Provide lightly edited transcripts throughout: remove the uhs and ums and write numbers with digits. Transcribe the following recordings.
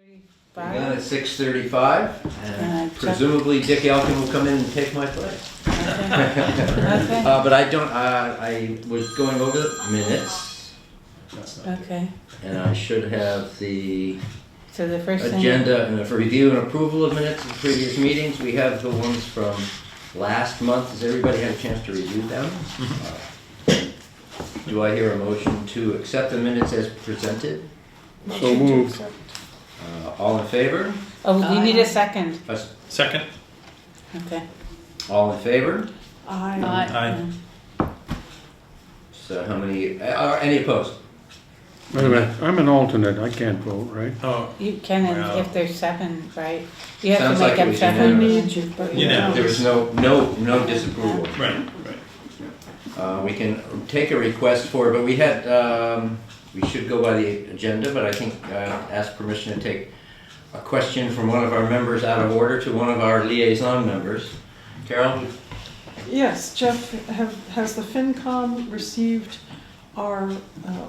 We're done at 6:35, and presumably Dick Elkin will come in and take my place. Okay. But I was going over the minutes, Okay, and I should have the so the first thing. agenda and for review and approval of minutes of previous meetings. We have the ones from last month. Has everybody had a chance to review them? Do I hear a motion to accept the minutes as presented? So moved. All in favor? Oh, you need a second. Second? Okay. All in favor? Aye. So how many, any opposed? Wait a minute, I'm an alternate, I can't vote, right? Oh, You can, Wow. if there's seven, right? You have Sounds to like make it up was seven. unanimous. There was no disapproval. right. We can take a request for, but we had, we should go by the agenda, but I think ask permission to take a question from one of our members out of order to one of our liaison members. Carol? Yes, Jeff, has the FinCom received our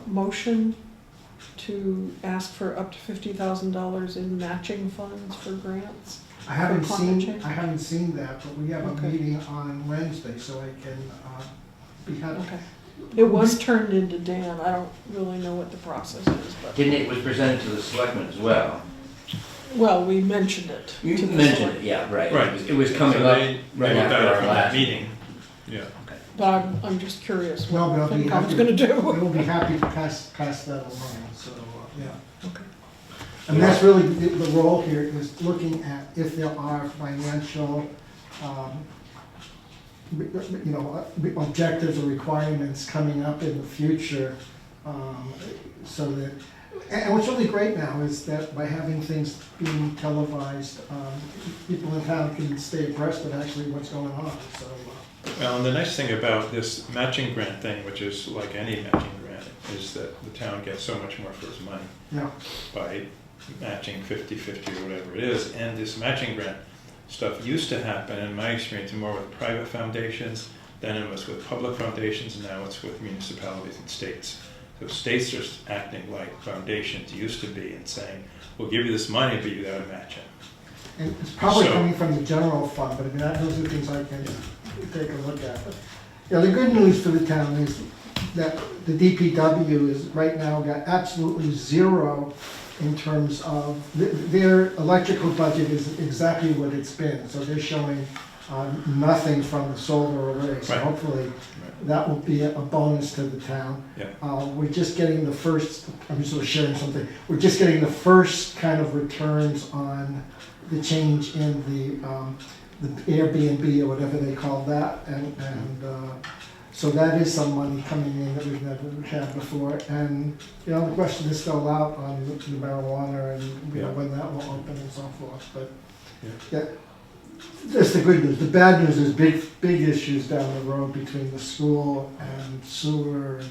motion to ask for up to $50,000 in matching funds for grants? I haven't For climate seen, change? I haven't seen that, but we have a Okay. meeting on Wednesday, so I can be happy. Okay. It was turned into Dan, I don't really know what the process is, but, Didn't it was presented to the selectmen as well? well, we mentioned it. You to the mentioned select- it, yeah, right. Right. It was coming So up they right looked after at it our from that last meeting. Yeah. But I'm just curious No, what but I'll be FinCom's happy, gonna do. we'll be happy to pass that along, so, yeah. Okay. And that's really, the role here is looking at if there are financial, objectives or requirements coming up in the future, so that, and what's really great now is that by having things being televised, people in town can stay abreast of actually what's going on, so. Well, and the nice thing about this matching grant thing, which is like any matching grant, is that the town gets so much more for its money Yeah, by matching 50/50 or whatever it is. And this matching grant stuff used to happen, in my experience, more with private foundations, then it was with public foundations, and now it's with municipalities and states. So states are acting like foundations used to be and saying, we'll give you this money, but you gotta match it. and it's probably So- coming from the general fund, but I mean, those are things I can take a look at. But, yeah, the good news for the town is that the DPW is right now got absolutely zero in terms of, their electrical budget is exactly what it's been. So they're showing nothing from the solar array. So Right. hopefully that will be a bonus to the town. Yeah. We're just getting the first, I'm just sort of sharing something, we're just getting the first kind of returns on the change in the Airbnb or whatever they call that, and so that is some money coming in that we've never had before, and, the question is still out on the marijuana and, Yeah. when that will open and so forth, but, Yeah. yeah. That's the good news. The bad news is big issues down the road between the school and sewer and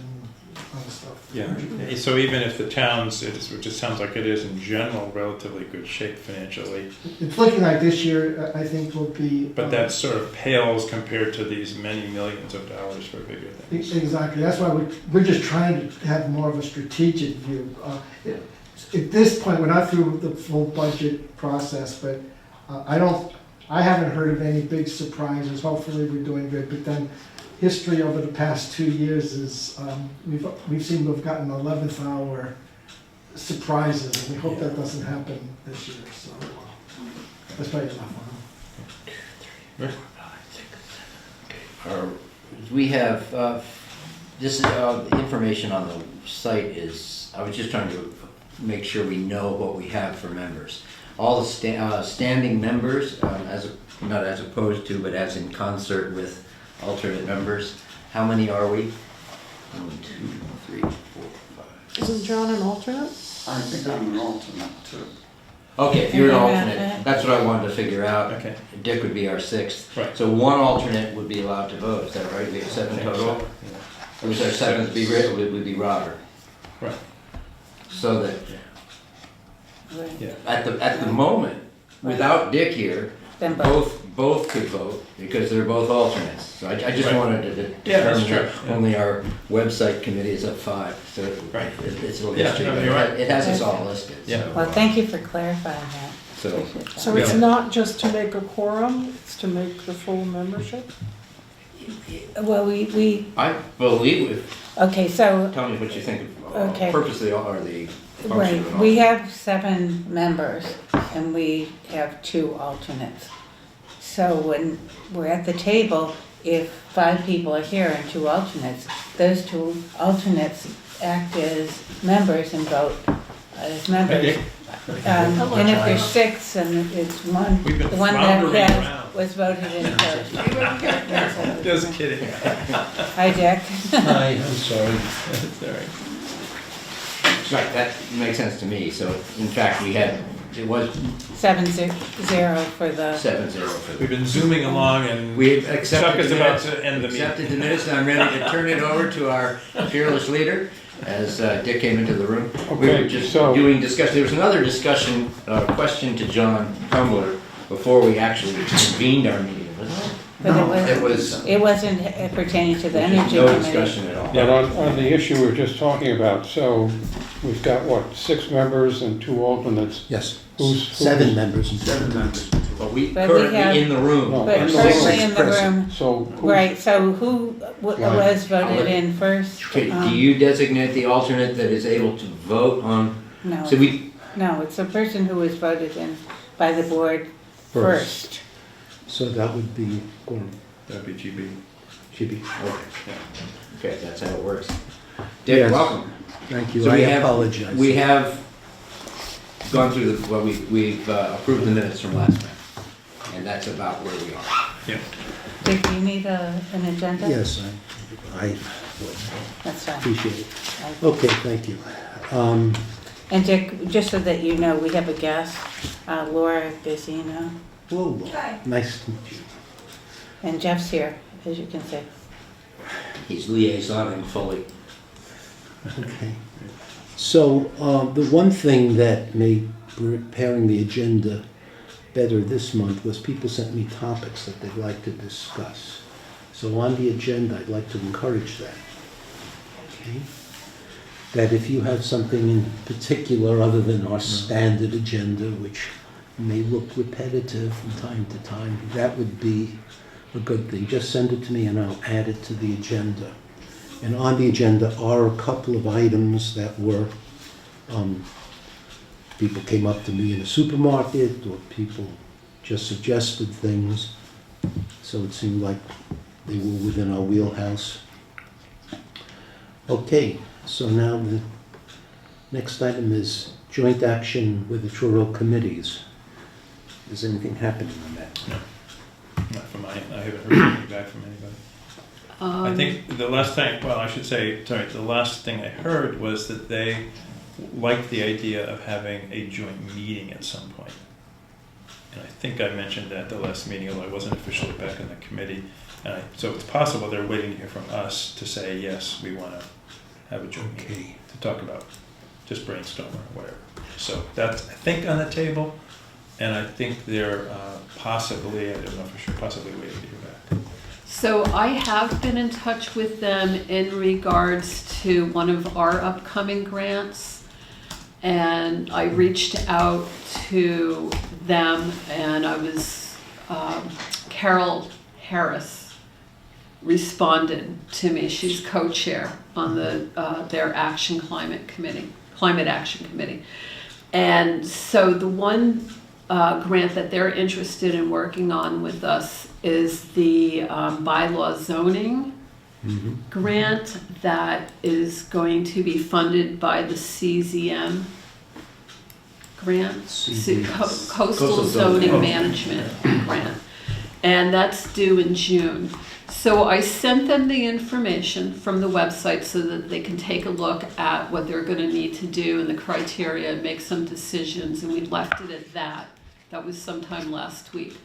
other stuff. Yeah, so even if the town's, which it sounds like it is in general, relatively good shape financially, It's looking like this year, I think, will be. but that sort of pales compared to these many millions of dollars for bigger things. Exactly, that's why we're just trying to have more of a strategic view. At this point, we're not through the full budget process, but I haven't heard of any big surprises. Hopefully, we're doing good, but then history over the past 2 years is, we've seemed to have gotten 11th hour surprises, and we hope that doesn't happen this year, so that's probably enough on We have, this is, information on the site is, I was just trying to make sure we know what we have for members. All the standing members, not as opposed to, but as in concert with alternate members. How many are we? 1, 2, 3, 4, 5. Isn't John an alternate? I think I'm an alternate too. Okay, if you're an Yeah. alternate, that's what I wanted to figure out. Okay. Dick would be our 6th. Right. So one alternate would be allowed to vote, is that right? We have 7 total? It was our 7th, would be Robert. Right. So that, Right. Yeah. at the moment, without Dick here, Then both. both could vote because they're both alternates. So I just Right. wanted to Yeah, that's determine that true, yeah. only our website committee is at 5. So Right. it's a little Yeah, history, no, but you're right. it has us all listed. Yeah. So, Well, thank you for clarifying that. So- Appreciate that. So it's Yeah. not just to make a quorum, it's to make the full membership? Well, we, I believe it. okay, so, Tell me what you think of Okay. purpose of the, or the function right, of an we alternate. have 7 members and we have 2 alternates. So when we're at the table, if 5 people are here and 2 alternates, those 2 alternates act as members and vote as members. And if there's 6 and it's one, We've been the one that floundering has around. was voted in first. Just kidding. Hi, Jack. Hi, I'm sorry. It's all right. Right, that makes sense to me. So in fact, it was 7-0 for the, 7-0 for the. We've been zooming along and We Chuck accepted is the about minutes, to end the meeting. accepted the minutes, and I'm ready to turn it over to our fearless leader as Dick came into the room. We were Okay, just so- doing discussion, there was another discussion, question to John Crumbler before we actually convened our meeting, wasn't it? but It was it wasn't pertaining to the energy no committee. discussion at all. But on the issue we we're just talking about, so we've got what, 6 members and 2 alternates? Yes, Who's- 7 members and 7 members. But we But we currently have- in the room. No. But And the currently in the present. room, So who's- right, so who Right. was voted in first? Okay, do you designate the alternate that is able to vote on, No, so we, no, it's the person who was voted in by the board first. So that would be, or That'd be GB. should be, okay, that's how it works. Dick, Yes. welcome. thank you, So I we have- apologize. We have gone through, we've approved the minutes from last time, and that's about where we are. Yeah. Dick, do you need an agenda? Yes, I would That's fine. appreciate it. Okay, thank you. And Dick, just so that you know, we have a guest, Laura Gazzino, Whoa, nice to meet you. and Jeff's here, as you can see. He's liaisoning fully. Okay. So, the one thing that made preparing the agenda better this month was people sent me topics that they'd like to discuss. So on the agenda, I'd like to encourage that. Okay? That if you have something in particular other than our standard agenda, which may look repetitive from time to time, that would be a good thing. Just send it to me and I'll add it to the agenda. And on the agenda are a couple of items that were, people came up to me in a supermarket, or people just suggested things. So it seemed like they were within our wheelhouse. Okay, so now the next item is joint action with the Truro committees. Is anything happening on that? Not from my, I haven't heard anything back from anybody. I think the last thing, well, I should say, sorry, the last thing I heard was that they liked the idea of having a joint meeting at some point. And I think I mentioned that at the last meeting, although I wasn't officially back in the committee. So it's possible they're waiting to hear from us to say, yes, we want to have a joint meeting Okay. to talk about, just brainstorm or whatever. So that's, I think, on the table. And I think they're possibly, I don't know for sure, possibly waiting to hear back. So I have been in touch with them in regards to one of our upcoming grants. And I reached out to them and I was, Carol Harris responded to me. She's co-chair on their Climate Action Committee. And so the one grant that they're interested in working on with us is the bylaw zoning grant that is going to be funded by the CZM grant, Coastal Zoning Management Grant, and that's due in June. So I sent them the information from the website so that they can take a look at what they're going to need to do and the criteria and make some decisions, and we left it at that. That was sometime last week.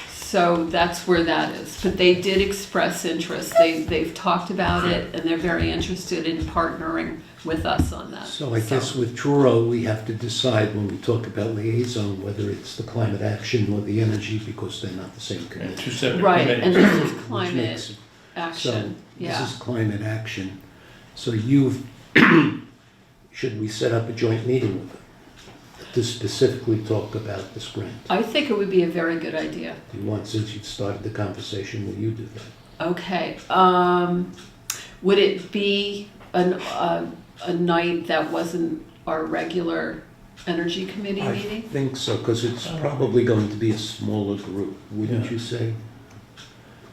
So that's where that is. But they did express interest. They've talked about it, and they're very interested in partnering with us on that. So I guess with Truro, we have to decide when we talk about liaison, whether it's the climate action or the energy, because they're not the same And committee. two separate Right, and committees. this is Which climate makes it- action, So yeah. this is climate action. So should we set up a joint meeting with them to specifically talk about this grant? I think it would be a very good idea. Do you want, since you've started the conversation, will you do that? Okay, would it be a night that wasn't our regular energy committee I meeting? think so, because it's probably going to be a smaller group, wouldn't Yeah. you say?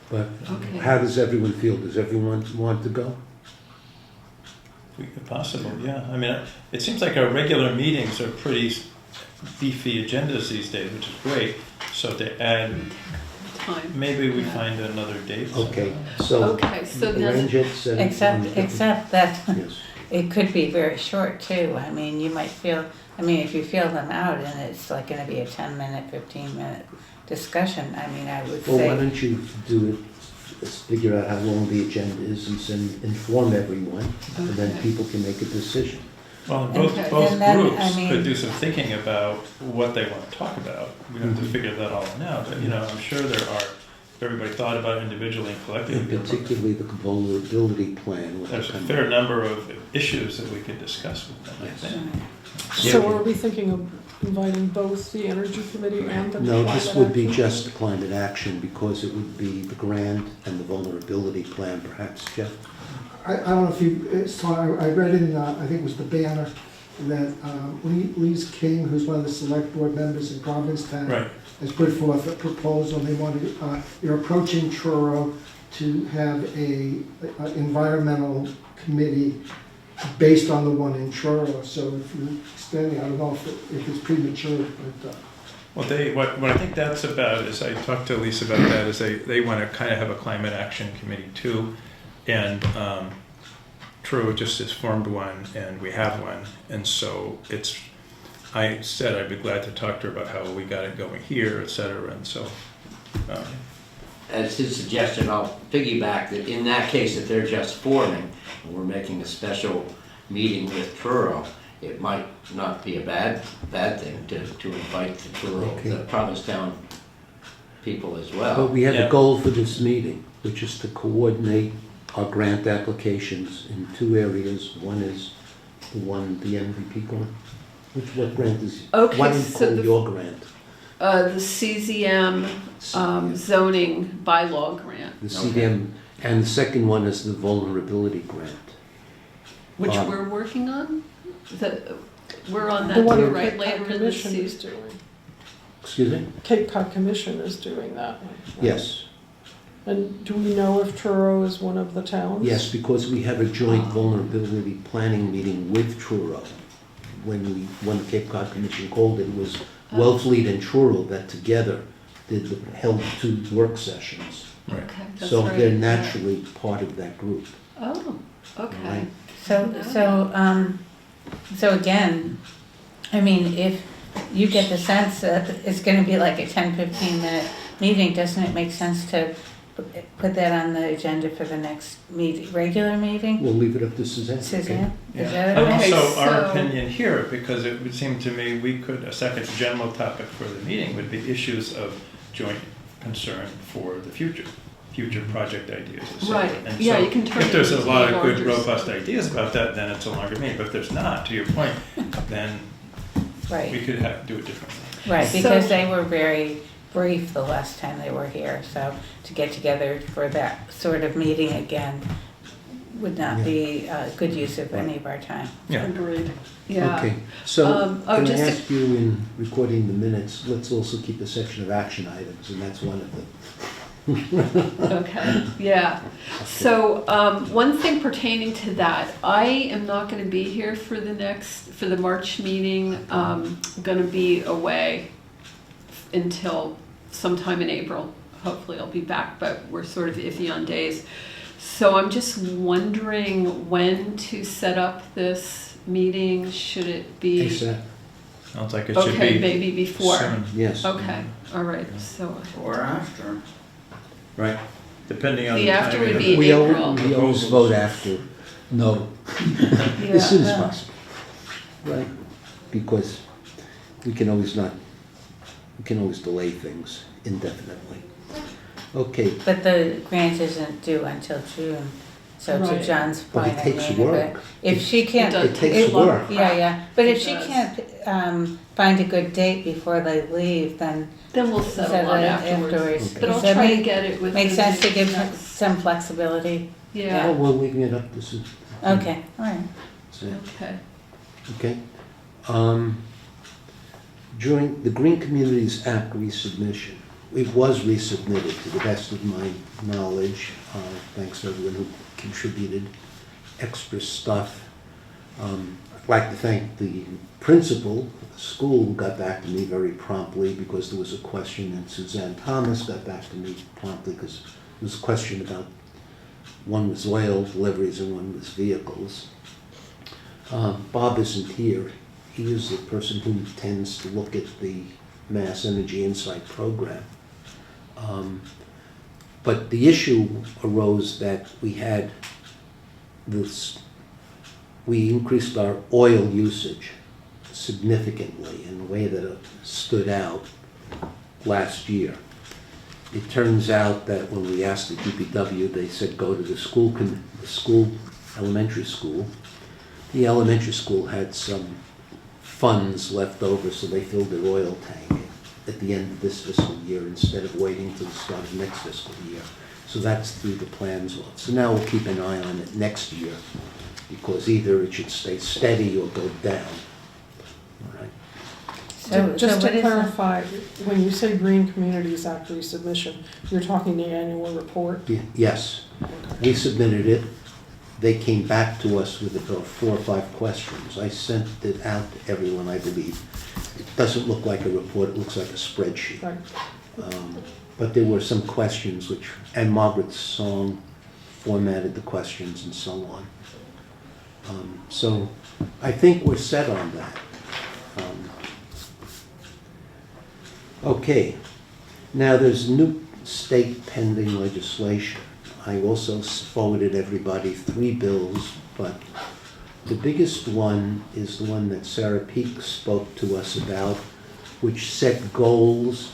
But Okay. how does everyone feel? Does everyone want to go? We could possible, yeah. I mean, it seems like our regular meetings are pretty beefy agendas these days, which is great. So to add, Time. maybe we Yeah. find another date. Okay, so Okay, so then, arrange it, set it. Except that Yes. it could be very short too. I mean, you might feel, I mean, if you feel them out and it's like gonna be a 10-minute, 15-minute discussion, I mean, I would Well, why say, don't you do it, let's figure out how long the agenda is and inform everyone, and then Okay. people can make a decision. Well, and both, Okay, both and then, groups I mean- could do some thinking about what they want to talk about. We don't have to figure that all out, but, you know, I'm sure there are, if everybody thought about it individually and And collectively, particularly the vulnerability plan. what there's a they come fair up number of issues that we could discuss with them, I Yes. think. So are we thinking of inviting both the energy committee and the with. No, climate this would be action? just climate action, because it would be the grant and the vulnerability plan, perhaps, Jeff? I don't know if you saw, I read in, I think it was the Banner, that Lise King, who's one of the select board members in Provincetown, Right. has put forth a proposal. They want to, they're approaching Truro to have a environmental committee based on the one in Truro. So if you're extending, I don't know if it's premature, but Well, what I think that's about is, I talked to Lisa about that, is they want to kind of have a climate action committee too. And Truro just has formed one, and we have one. And so I said I'd be glad to talk to her about how we got it going here, et cetera. And so, As his suggestion, I'll piggyback that in that case, if they're just forming, and we're making a special meeting with Truro, it might not be a bad thing to invite the Truro, Okay. the Provincetown people as But well. we have Yeah. a goal for this meeting, which is to coordinate our grant applications in two areas. One is the MVP grant. What grant is, Okay, why don't you so call the- your grant? the CZM zoning bylaw grant, The CDM, and the second one is the vulnerability grant. which Um, we're working on. We're on The that one too, the right? Cape Later Cod in the Commission is season. doing. Excuse me? Cape Cod Commission is doing that one. right? Yes, And do we know if Truro is one of the towns? yes, because we have a joint vulnerability planning meeting with Truro. When the Cape Cod Commission called it, it was Wellfleet and Truro that together held 2 work sessions. right. Okay, that's So right. they're naturally part of that group. Oh, okay. Right. so again, I mean, if you get the sense that it's gonna be like a 10-15 minute meeting, doesn't it make sense to put that on the agenda for the next regular meeting? We'll leave it up to Suzanne. okay? Suzanne, is Yeah. that And okay? also, our so- opinion here, because it would seem to me a second general topic for the meeting would be issues of joint concern for the future project ideas, et cetera. Right. And Yeah, so you can turn if it there's a into lot a of good, larger robust ideas about that, then it's a longer meeting. But if there's not, to your point, then we Right, could do it differently. right, So- because they were very brief the last time they were here, so to get together for that sort of meeting again would not be a good use of any of our time. Yeah. Agreed. Yeah. Okay, so can I just- ask you, in recording the minutes, let's also keep a section of action items, and that's one of them. Okay, yeah. So, one thing pertaining to that, I am not gonna be here for the March meeting. I'm gonna be away until sometime in April. Hopefully I'll be back, but we're sort of iffy on days. So I'm just wondering when to set up this meeting. Should it be? ASAP. Sounds like it should Okay, be maybe before. soon, Yes. Okay, all right, so Or after. Right. depending on The the after timing would of be the- We April. always vote after, no, as soon as possible, right? Because we can always delay things indefinitely. Okay, But the grant isn't due until June, so to Right. John's but point, it I takes mean, work. if she can't. It It takes work. Yeah, but if It she does. can't find a good date before they leave, then Then we'll settle on it afterwards. afterwards. But I'll Does that try to make- get it within. Makes sense to the give next- some flexibility. Oh, Yeah, well, leaving it up to Sue. Okay, all right. That's it. okay. Okay. During the Green Communities Act resubmission, it was resubmitted to the best of my knowledge. Thanks to everyone who contributed extra stuff. I'd like to thank the principal of the school who got back to me very promptly because there was a question, and Suzanne Thomas got back to me promptly because there was a question about one was oil deliveries and one was vehicles. Bob isn't here. He is the person who tends to look at the Mass Energy Insight program. But the issue arose that we had this, we increased our oil usage significantly in a way that it stood out last year. It turns out that when we asked the DPW, they said go to the elementary school. The elementary school had some funds left over, so they filled their oil tank at the end of this fiscal year instead of waiting till the start of next fiscal year. So that's through the plans off. So now we'll keep an eye on it next year because either it should stay steady or go down. All right. Just what to is the- clarify, when you say Green Communities Act resubmission, you're talking the annual report? Yes, we submitted it. They came back to us with about 4 or 5 questions. I sent it out to everyone, I believe. It doesn't look like a report, it looks like a spreadsheet. Right. But there were some questions which, and Margaret Song formatted the questions and so on. So I think we're set on that. Okay, now there's new state pending legislation. I also forwarded everybody 3 bills, but the biggest one is the one that Sarah Peak spoke to us about, which set goals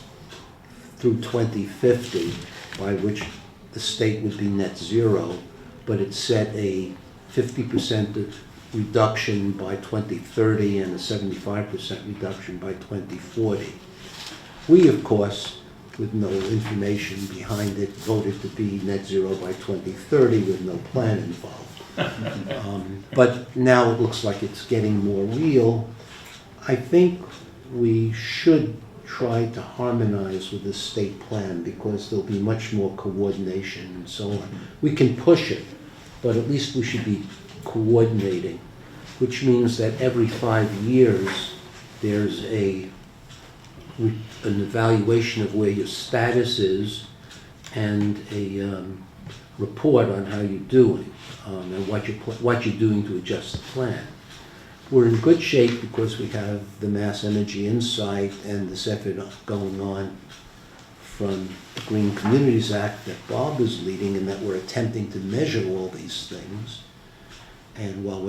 through 2050, by which the state would be net zero, but it set a 50% reduction by 2030 and a 75% reduction by 2040. We, of course, with no information behind it, voted to be net zero by 2030 with no plan involved. But now it looks like it's getting more real. I think we should try to harmonize with the state plan because there'll be much more coordination and so on. We can push it, but at least we should be coordinating, which means that every 5 years there's an evaluation of where your status is and a report on how you're doing and what you're doing to adjust the plan. We're in good shape because we have the Mass Energy Insight and this effort going on from the Green Communities Act that Bob is leading and that we're attempting to measure all these things. And while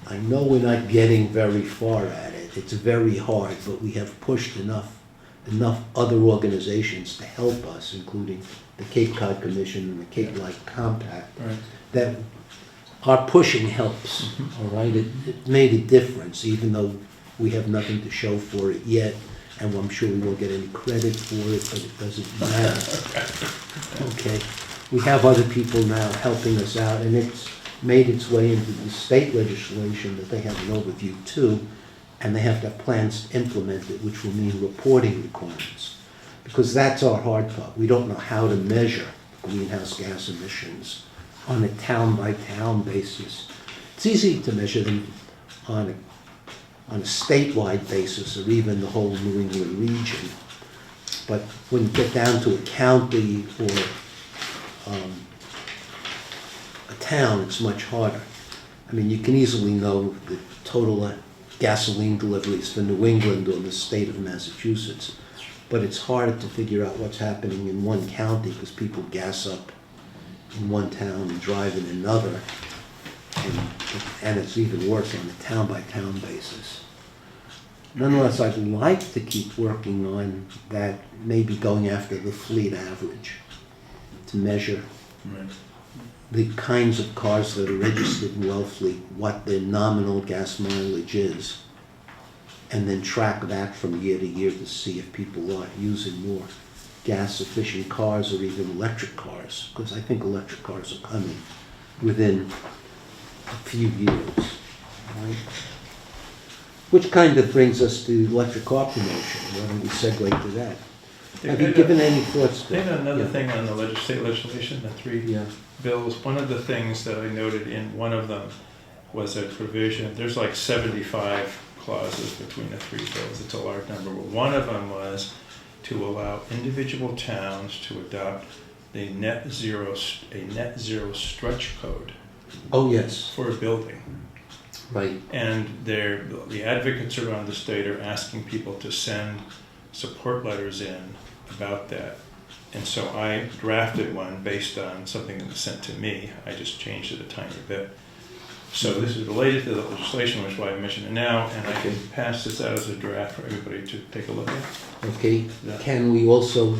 I know we're not getting very far at it, it's very hard, but we have pushed enough other organizations to help us, including the Cape Cod Commission and the Cape Light Compact, Right. that our pushing helps, all right? It made a difference, even though we have nothing to show for it yet, and I'm sure we won't get any credit for it, but it doesn't matter. Okay, we have other people now helping us out, and it's made its way into the state legislation that they have an overview too, and they have to have plans to implement it, which will mean reporting requirements. Because that's our hard part. We don't know how to measure greenhouse gas emissions on a town-by-town basis. It's easy to measure them on a statewide basis or even the whole New England region. But when you get down to a county or a town, it's much harder. I mean, you can easily know the total gasoline deliveries for New England or the state of Massachusetts. But it's hard to figure out what's happening in one county because people gas up in one town and drive in another. And it's even worse on a town-by-town basis. Nonetheless, I'd like to keep working on that, maybe going after the fleet average to measure Right. the kinds of cars that are registered in Wellfleet, what their nominal gas mileage is, and then track that from year to year to see if people are using more gas-efficient cars or even electric cars, because I think electric cars are coming within a few years, right? Which kind of brings us to electric car promotion. Why don't we segue to that? Have you given any thoughts to They had another Yeah. thing on the state legislation, the three Yeah. bills. One of the things that I noted in one of them was a provision, there's like 75 clauses between the three bills, it's a large number. But one of them was to allow individual towns to adopt a net zero stretch code Oh, yes, for a building. right. And the advocates around the state are asking people to send support letters in about that. And so I drafted one based on something that was sent to me. I just changed it a tiny bit. So this is related to the legislation, which is why I mentioned it now, and I can pass this out as a draft for everybody to take a look at. Okay, Yeah. can we also,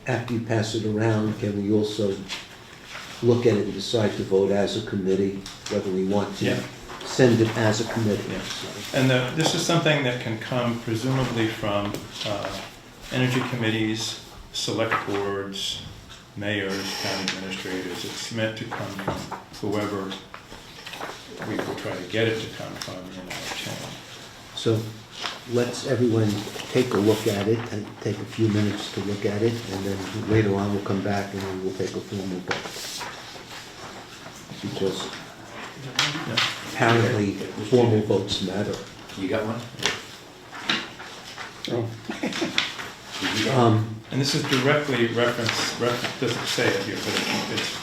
after you pass it around, can we also look at it and decide to vote as a committee, whether we want to Yeah. send it as a committee? Yeah. So, And this is something that can come presumably from energy committees, select boards, mayors, county administrators. It's meant to come from whoever we will try to get it to come from in our town. So let's everyone take a look at it, and take a few minutes to look at it, and then later on we'll come back and then we'll take a formal vote. Because apparently formal votes matter. You got one? Oh, Did you get one? And this is directly doesn't say it here, but it's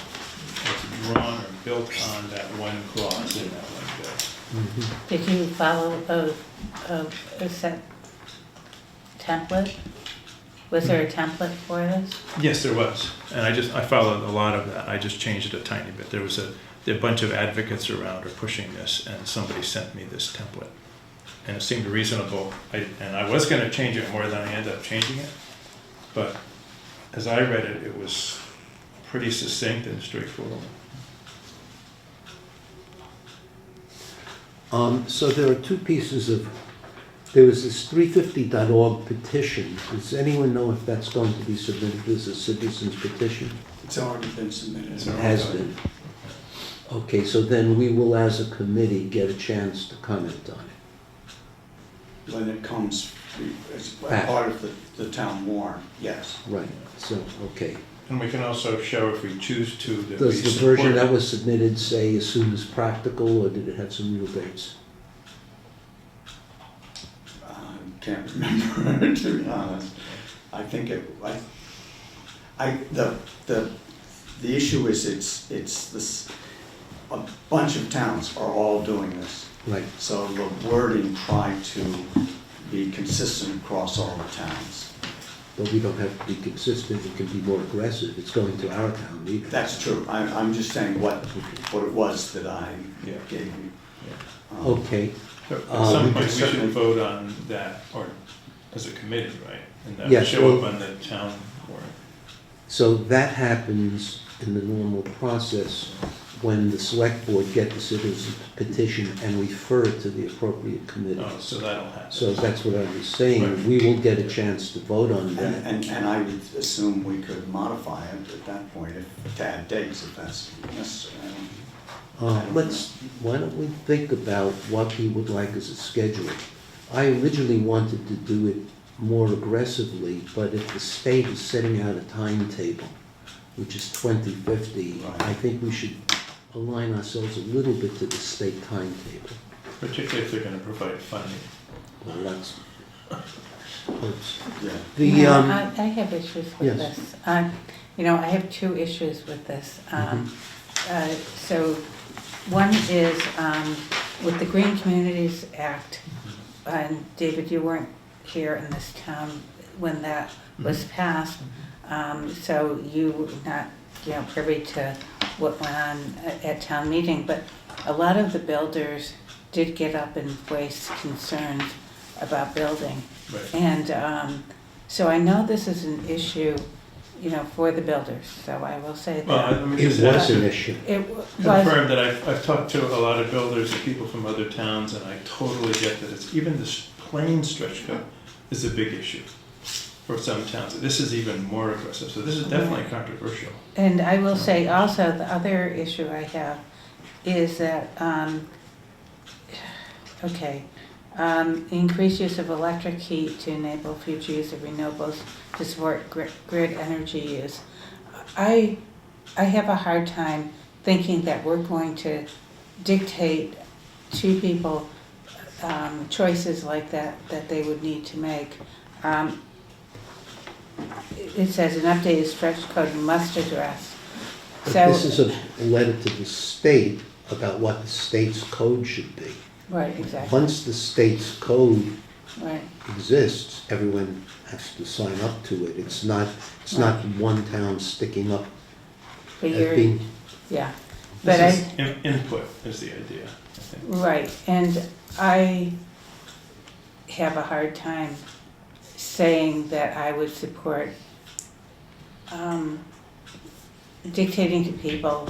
drawn or built on that one clause in that one bill. Did you follow a set template? Was there a template for this? Yes, there was, and I followed a lot of that. I just changed it a tiny bit. There was a bunch of advocates around are pushing this, and somebody sent me this template, and it seemed reasonable. And I was going to change it more than I ended up changing it, but as I read it, it was pretty succinct and straightforward. So there are two pieces of, there was this 350.org petition. Does anyone know if that's going to be submitted as a citizen's petition? It's already been submitted. It has been. Okay, so then we will, as a committee, get a chance to comment on it. When it comes, as Back. part of the town warrant, yes. Right, so, okay. And we can also show, if we choose to, that we Does the support version that it. was submitted say as soon as practical, or did it have some real dates? I can't remember, to be honest. I think the issue is it's this, a bunch of towns are all doing this. Right, So the wording tried to be consistent across all the towns. but we don't have to be consistent, it can be more aggressive, it's going to our town meeting. That's true. I'm just saying what it was that I Yeah. gave you. Okay, At some we point, we could should certainly- vote on that, or as a committee, right? And that would Yes, show up well- on the town warrant. so that happens in the normal process when the select board get the citizen's petition and refer it to the appropriate committee. Oh, so that'll happen. So that's what I was saying, Right. we will get a chance to vote on that. And I would assume we could modify it at that point to add dates if that's necessary. Why don't we think about what he would like as a schedule? I originally wanted to do it more aggressively, but if the state is setting out a timetable, which is 2050, Right. I think we should align ourselves a little bit to the state timetable. Particularly if they're gonna provide funding. Well, that's, oops. Yeah. The, You know, I have issues with yes. this. I have two issues with this. So one is with the Green Communities Act, and David, you weren't here in this town when that was passed, so you were not, privy to what went on at town meeting, but a lot of the builders did get up and voice concerns about building. Right. And so I know this is an issue, for the builders, so I will say Well, that. let me It just was add- an issue. It was, confirm that I've talked to a lot of builders and people from other towns, and I totally get that it's, even this plain stretch code is a big issue for some towns. This is even more aggressive, so this is definitely controversial. and I will say also, the other issue I have is that, increased use of electric heat to enable future use of renewables to support grid energy use. I have a hard time thinking that we're going to dictate to people choices like that they would need to make. It says an updated stretch code must address. But So, this is a letter to the state about what the state's code should be. right, exactly, Once the state's code right. exists, everyone has to sign up to it. It's not one town sticking up But as you're, being, yeah, but I. This is input is the idea, I think. Right, and I have a hard time saying that I would support dictating to people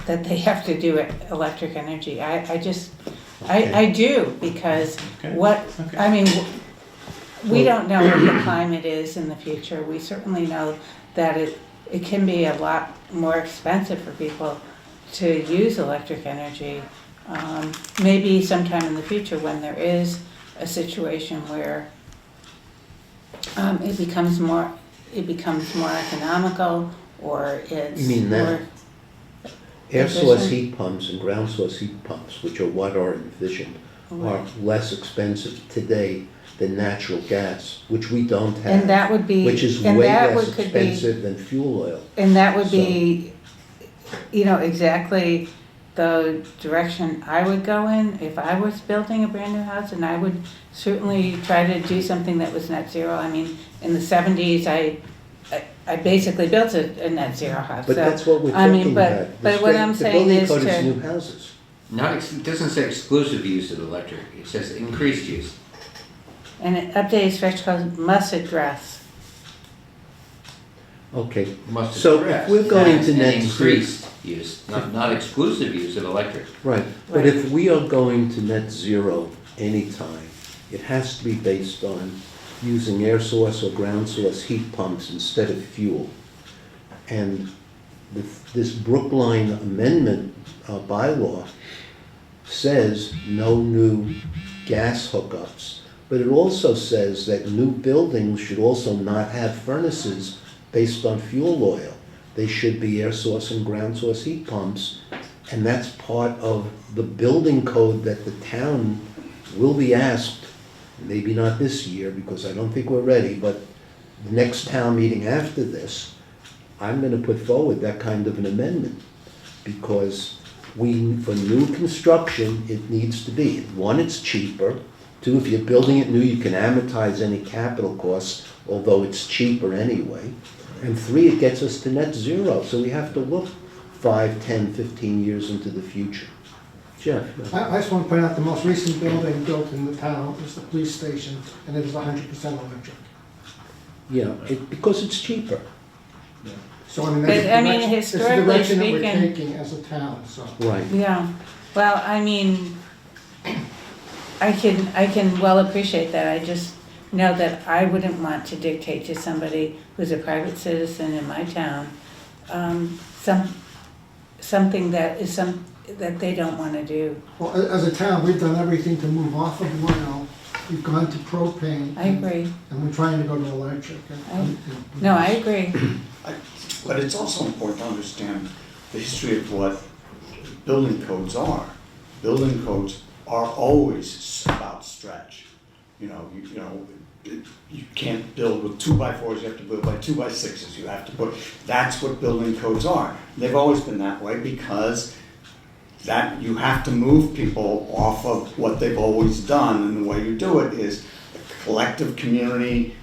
that they have to do electric energy. I do, because Okay. Okay. I mean, we don't know what the climate is in the future. We certainly know that it can be a lot more expensive for people to use electric energy. Maybe sometime in the future, when there is a situation where it becomes more economical, or it's You mean that? more air source efficient. heat pumps and ground source heat pumps, which are what are envisioned, are Right. less expensive today than natural gas, which we don't have. And that would be, Which is and way that less could be, expensive than fuel oil. and that would be, exactly the direction I would go in if I was building a brand new house, and I would certainly try to do something that was net zero. I mean, in the 70s, I basically built a net zero house. But So, that's what we're I mean, talking but- about. but what I'm saying is The building code to- is new houses. It doesn't say exclusive use of electric, it says increased use. And an updated stretch code must address. Okay, Must So if address we're going and- to and net increased use, not exclusive use of electric. right. But Right. if we are going to net zero anytime, it has to be based on using air source or ground source heat pumps instead of fuel. And this Brookline Amendment bylaw says no new gas hookups, but it also says that new buildings should also not have furnaces based on fuel oil. They should be air source and ground source heat pumps, and that's part of the building code that the town will be asked, maybe not this year, because I don't think we're ready, but the next town meeting after this, I'm gonna put forward that kind of an amendment, because for new construction, it needs to be, one, it's cheaper, two, if you're building it new, you can amortize any capital costs, although it's cheaper anyway, and three, it gets us to net zero, so we have to look 5, 10, 15 years into the future. Jeff? I just want to point out, the most recent building built in the town is the police station, and it is 100% electric. Yeah, because it's cheaper. So I mean, But, that's the I mean, direction, it's the historically direction that we're speaking- taking as a town, so. Right. Yeah, well, I mean, I can well appreciate that. I just know that I wouldn't want to dictate to somebody who's a private citizen in my town, something that they don't want to do. Well, as a town, we've done everything to move off of oil. We've gone to propane. I agree. And we're trying to go to electric. No, I agree. But it's also important to understand the history of what building codes are. Building codes are always about stretch. You can't build with 2x4s, you have to build by 2x6s, you have to put, that's what building codes are. They've always been that way because that you have to move people off of what they've always done, and the way you do it is the collective community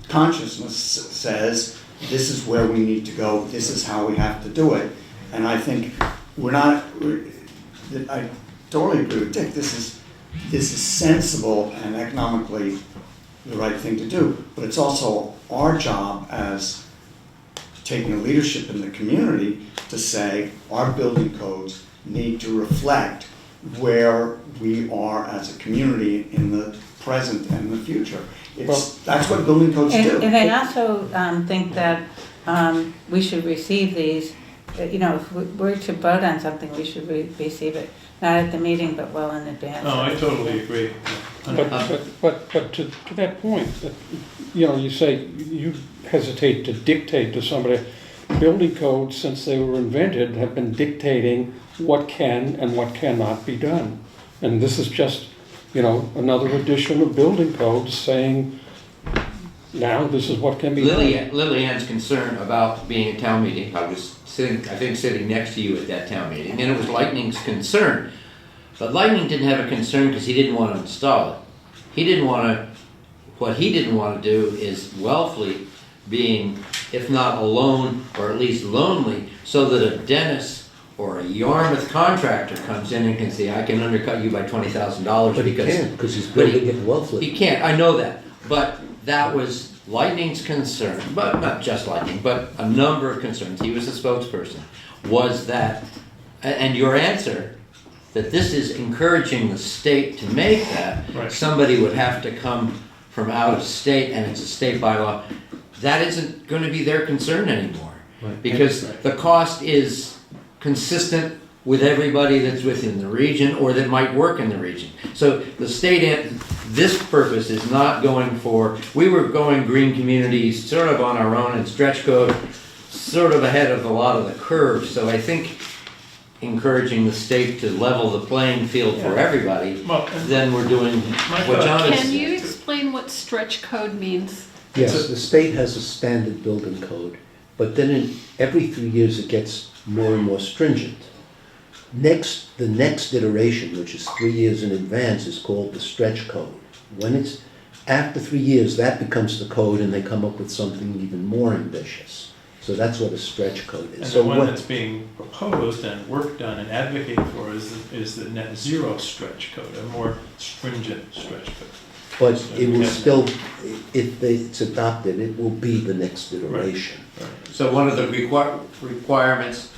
consciousness says, this is where we need to go, this is how we have to do it. And I think I totally agree with Dick, this is sensible and economically the right thing to do, but it's also our job as taking a leadership in the community to say our building codes need to reflect where we are as a community in the present and the future. That's what building codes do. And I also think that we should receive these, if we're to vote on something, we should receive it, not at the meeting, but well in advance. No, I totally agree. But to that point, you say you hesitate to dictate to somebody. Building codes, since they were invented, have been dictating what can and what cannot be done. And this is just, another edition of building codes saying, now this is what can be done. Lillian's concern about being at town meeting, I was sitting next to you at that town meeting, and it was Lightning's concern. But Lightning didn't have a concern because he didn't want to install it. What he didn't want to do is Wellfleet being, if not alone, or at least lonely, so that a Dennis or a Yarmouth contractor comes in and can say, I can undercut you by $20,000 But he can't, because he's building it in Wellfleet. He can't, I know that, but that was Lightning's concern, but not just Lightning, but a number of concerns, he was the spokesperson, was that, and your answer, that this is encouraging the state to make that, Right. somebody would have to come from out of state, and it's a state bylaw, that isn't going to be their concern anymore. Right. Because the cost is consistent with everybody that's within the region or that might work in the region. So the state, this purpose is not going for, we were going green communities sort of on our own and stretch code sort of ahead of a lot of the curve. So I think encouraging the state to level the playing field for everybody, Well, and then we're doing what John is. Can you explain what stretch code means? Yes, the state has a standard building code, but then every 3 years it gets more and more stringent. The next iteration, which is 3 years in advance, is called the stretch code. When it's after 3 years, that becomes the code, and they come up with something even more ambitious. So that's what a stretch code And is. the So one what, that's being proposed and work done and advocated for is the net zero stretch code, a more stringent stretch code. but it will still, if it's adopted, it will be the next iteration. So one of the requirements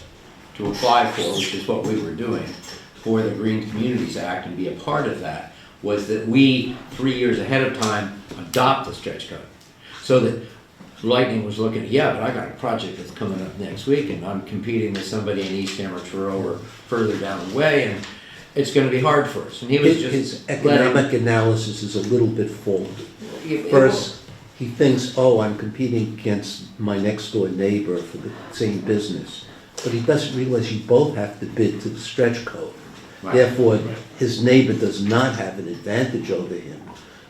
to apply for, which is what we were doing, for the Green Communities Act and be a part of that, was that we, 3 years ahead of time, adopt the stretch code. So that Lightning was looking, but I got a project that's coming up next week and I'm competing with somebody in East Amarillo or further down the way, and it's gonna be hard for us. And he was just His economic analysis is a little bit faulty. First, he thinks, I'm competing against my next door neighbor for the same business. But he doesn't realize you both have to bid to the stretch code. Right. Therefore, his neighbor does not have an advantage over him.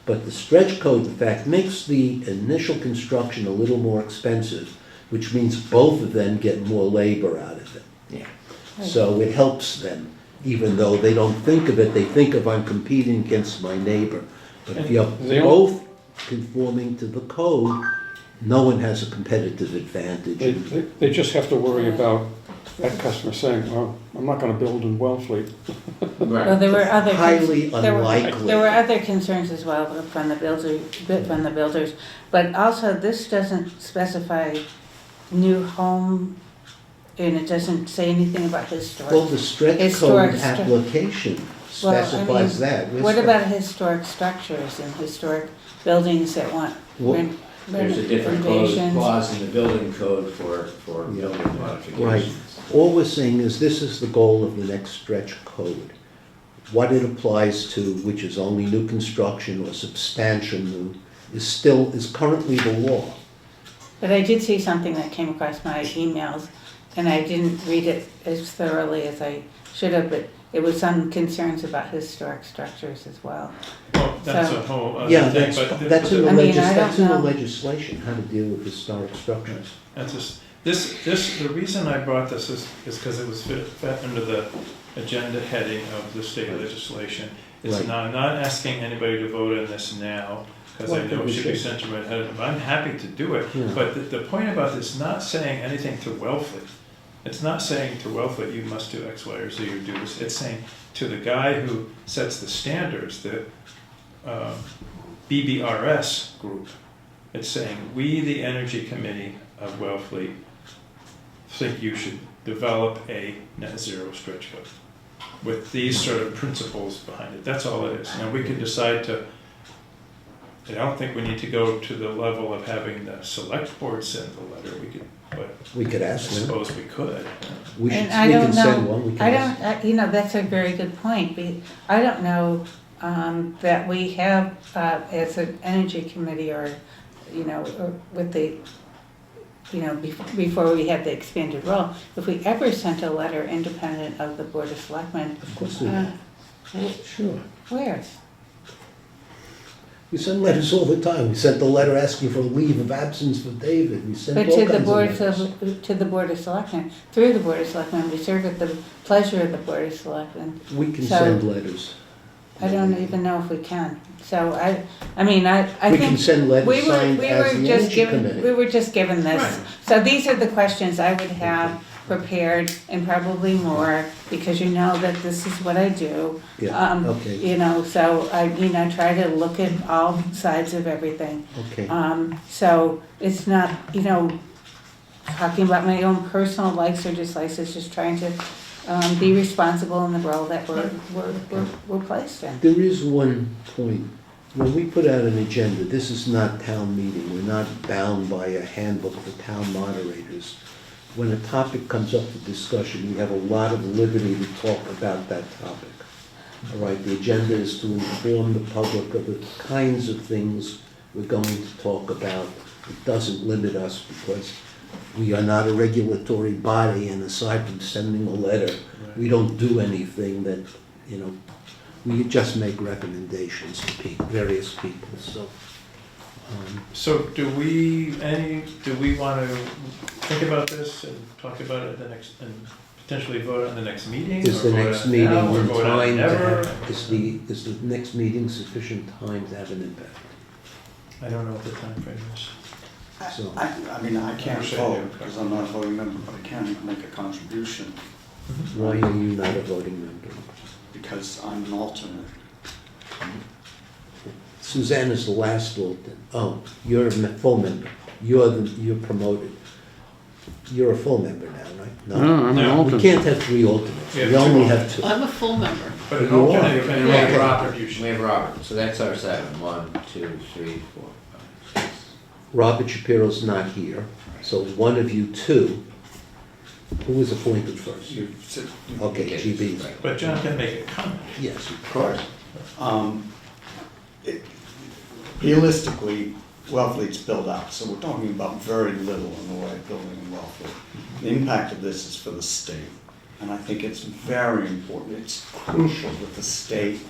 But the stretch code, in fact, makes the initial construction a little more expensive, which means both of them get more labor out of it. Yeah. So it helps them, even though they don't think of it, they think of I'm competing against my neighbor. But if you're both conforming to the code, no one has a competitive advantage. They just have to worry about that customer saying, I'm not gonna build in Wellfleet. Well, there were other. Highly there were- unlikely. There were other concerns as well from the builders, but also this doesn't specify new home, and it doesn't say anything about historic. Well, the stretch Historic code stru- application Well, I specifies mean, that. What about historic structures and historic buildings that want Well, There's a different renovations? clause in the building code for building modifications. Right. All we're saying is this is the goal of the next stretch code. What it applies to, which is only new construction or substantial new, is currently the law. But I did see something that came across my emails, and I didn't read it as thoroughly as I should have, but it was some concerns about historic structures as well. Well, that's So- a whole other Yeah, thing, that's in the I mean, I that's in the don't know. legislation, how to deal with historic structures. That's just, the reason I brought this is because it was fit under the agenda heading of the state legislation. It's Right. not, I'm not asking anybody to vote on this now, because Well, I I know think it we should be should. sent to my head. I'm happy to do it, Yeah. but the point about this is not saying anything to Wellfleet. It's not saying to Wellfleet, you must do X, Y, or Z, or do this. It's saying to the guy who sets the standards, the BBRS group, it's saying, we, the Energy Committee of Wellfleet, think you should develop a net zero stretch goal with these sort of principles behind it. That's all it is. Now, we could decide to, I don't think we need to go to the level of having the select board send the letter. We could, but We could I ask them. suppose we could. We should, we And I don't can send know- one, we can I ask. don't, you know, that's a very good point. I don't know that we have, as an energy committee or, you know, or with the, you know, before we had the expanded role, if we ever sent a letter independent of the Board of Selectmen, Of course we uh, do. Sure. where? We send letters all the time. We sent the letter asking for a leave of absence for David. We sent But all to the kinds of Board letters. to the Board of Selectmen, through the Board of Selectmen, we serve at the pleasure of the Board of Selectmen. We can So- send letters. I don't even know if we can. So I mean, I We think. can send letters signed as the Energy Committee. We were just given this. Right. So these are the questions I would have prepared and probably more, because you know that this is what I do. Yeah, okay, You know, so I, you know, try to look at all sides of everything. okay. So it's not, you know, talking about my own personal likes or dislikes, it's just trying to be responsible in the role that we're placed in. There is one point. When we put out an agenda, this is not town meeting. We're not bound by a handbook for town moderators. When a topic comes up for discussion, we have a lot of liberty to talk about that topic. All right, the agenda is to inform the public of the kinds of things we're going to talk about. It doesn't limit us because we are not a regulatory body, and aside from sending a letter, we don't do anything that, you know, we just make recommendations to various people, so. So do we want to think about this and talk about it at the next, and potentially vote on the next meeting? Is or the vote next on it meeting now, or on vote on it time to never? have, is the next meeting sufficient time to have an impact? I don't know what the time frame is. So, I mean, I can't Wish I vote knew. because I'm not a voting member, but I can make a contribution why are you not a voting member? because I'm an alternate. Suzanne is the last alternate. Oh, you're a full member. You're promoted. You're a full member now, right? No, I'm an No. We alternate. can't have three alternates. We have We only two have two. I'm a full member. But an You are. alternate, you And can we have make a Robert, contribution. we have Robert, so that's our 7. 1, 2, 3, 4, 5, 6. Robert Shapiro's not here, so one of you two, who was appointed first? You sit- Okay, Okay, GB. right. But John can make a comment. Yes, Of course. it- Realistically, Wellfleet's built out, so we're talking about very little in the way of building in Wellfleet. The impact of this is for the state, and I think it's very important, it's crucial that the state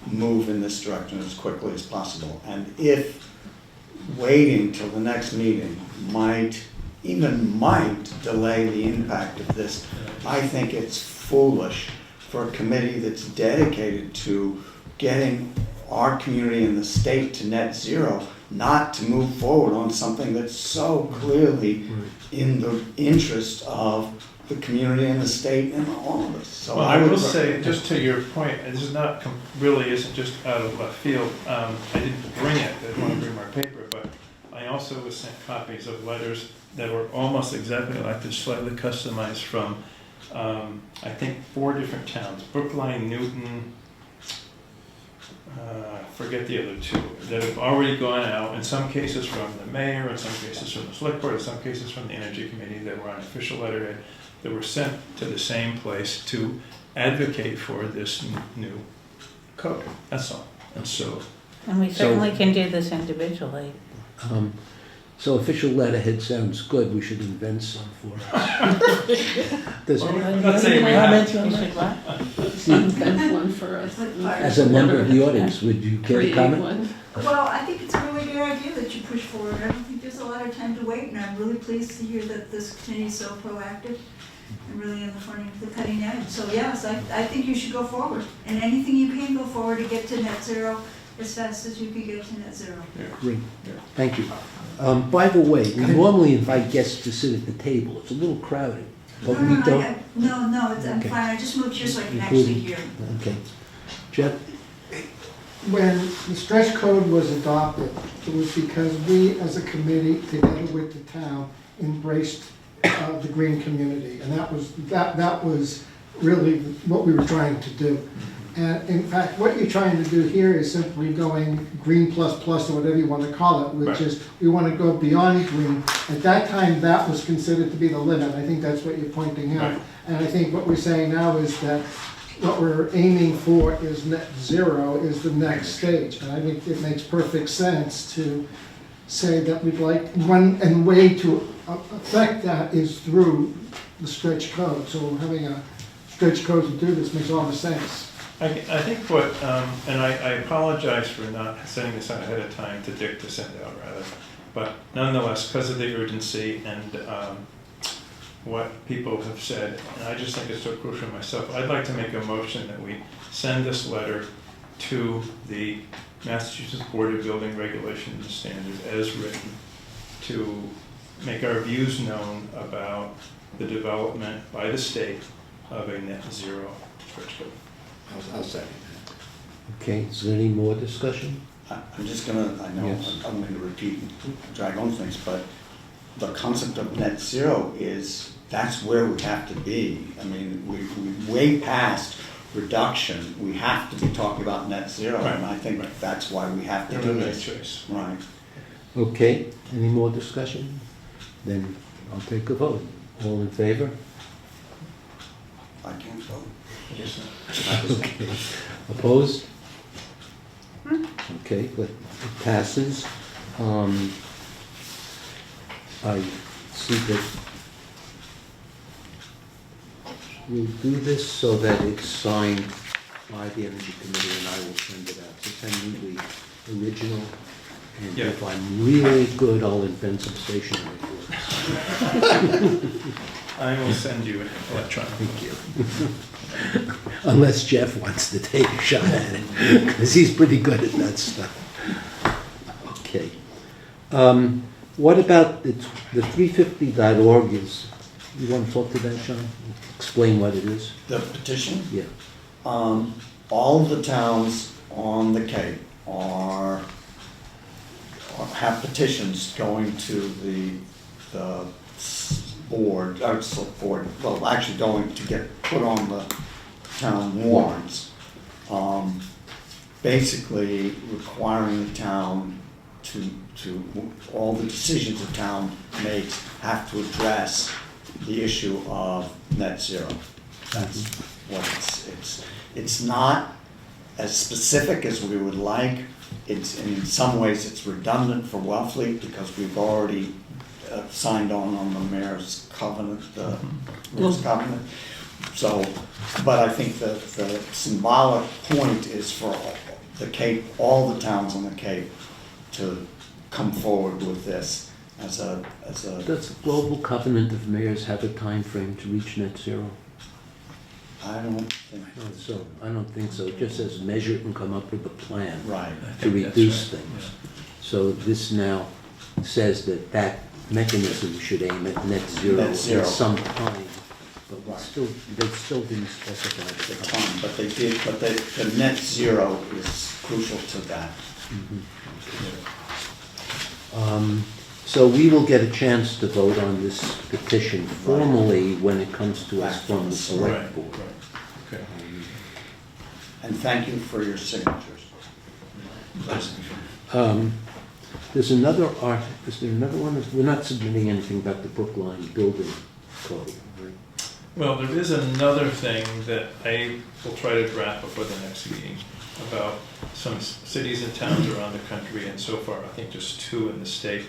move in this direction as quickly as possible. And if waiting till the next meeting might delay the impact of this, I think it's foolish for a committee that's dedicated to getting our community and the state to net zero, not to move forward on something that's so clearly in the interest of the community and the state and all of us. So Well, I would will say, just to your point, this is not, really isn't just out of left field. I didn't bring it, I didn't want to bring my paper, but I also was sent copies of letters that were almost exactly like this, slightly customized from, I think, 4 different towns, Brookline, Newton, forget the other 2, that have already gone out, in some cases from the mayor, in some cases from the select board, in some cases from the energy committee, that were on official letterhead, that were sent to the same place to advocate for this new code. That's all. And so, And we certainly can do this individually. So official letterhead sounds good. We should invent some for us. Does Well, anyone I'm not have saying any we have comments We on should that? what? Invent one for us. As a member of the audience, would you care to Create comment? one. Well, I think it's a really good idea that you push forward. I don't think there's a lot of time to wait, and I'm really pleased to hear that this committee is so proactive. and really on the front end of the cutting edge. So yes, I think you should go forward, and anything you can go forward to get to net zero as fast as you can get to net zero. Great, thank you. By the way, we normally invite guests to sit at the table. It's a little crowded, but we don't. No, I'm Okay. fine, I just moved here so I can actually Including- hear. Okay. Jeff? When the stretch code was adopted, it was because we, as a committee, together with the town, embraced the green community. And that was really what we were trying to do. And in fact, what you're trying to do here is simply going green plus plus, or whatever you want to call it, which Right. is, we want to go beyond green. At that time, that was considered to be the limit. I think that's what you're pointing out. Right. And I think what we're saying now is that what we're aiming for is net zero is the next stage. And I think it makes perfect sense to say that we'd like, one and way to affect that is through the stretch code. So having a stretch code to do this makes all the sense. I think what, and I apologize for not sending this out ahead of time to Dick to send out rather, but nonetheless, because of the urgency and what people have said, and I just think it's so crucial myself, I'd like to make a motion that we send this letter to the Massachusetts Board of Building Regulations and Standards as written, to make our views known about the development by the state of a net zero stretch code. I'll second Okay, is there any more discussion? I'm just gonna, I know, Yes. I'm going to repeat and drag on things, but the concept of net zero is, that's where we have to be. I mean, we're way past reduction, we have to be talking about net zero, and I think Right. that's why we have to There's do no this. choice. Right. Okay, any more discussion? Then I'll take a vote. All in favor? I can't vote. Yes, sir. Okay. Opposed? Okay, but it passes. I see that we'll do this so that it's signed by the Energy Committee, and I will send it out. So send me the original, and Yeah. if I'm really good, I'll invent some stationery for it. I will send you an electronic. Thank you. Unless Jeff wants to take a shot at it, because he's pretty good at that stuff. Okay. What about the 350.org is, you want to talk to that, John? Explain what it is? The petition? Yeah. All the towns on the Cape have petitions going to the board, select board, well, actually going to get put on the town warrants. Basically requiring the town to, all the decisions the town makes have to address the issue of net zero. That's what it's not as specific as we would like. It's, in some ways, it's redundant for Wellfleet because we've already signed on the mayor's covenant, the mayor's covenant. So, but I think the symbolic point is for the Cape, all the towns on the Cape, to come forward with this as a. Does the Global Covenant of Mayors have a time frame to reach net zero? I don't think. So, I don't think so. It just says measure it and come up with a plan Right. to think that's reduce right, things. So this now says that that mechanism should aim at net zero Net zero. at some time. But Right. they still didn't specify The the time, time. but they did, but the net zero is crucial to that. So we will get a chance to vote on this petition formally when it comes to us from the Right, select board. right, okay. And thank you for your signatures. There's another is there another one? We're not submitting anything about the Brookline building code, right? Well, there is another thing that I will try to draft before the next meeting about some cities and towns around the country, and so far, I think just 2 in the state.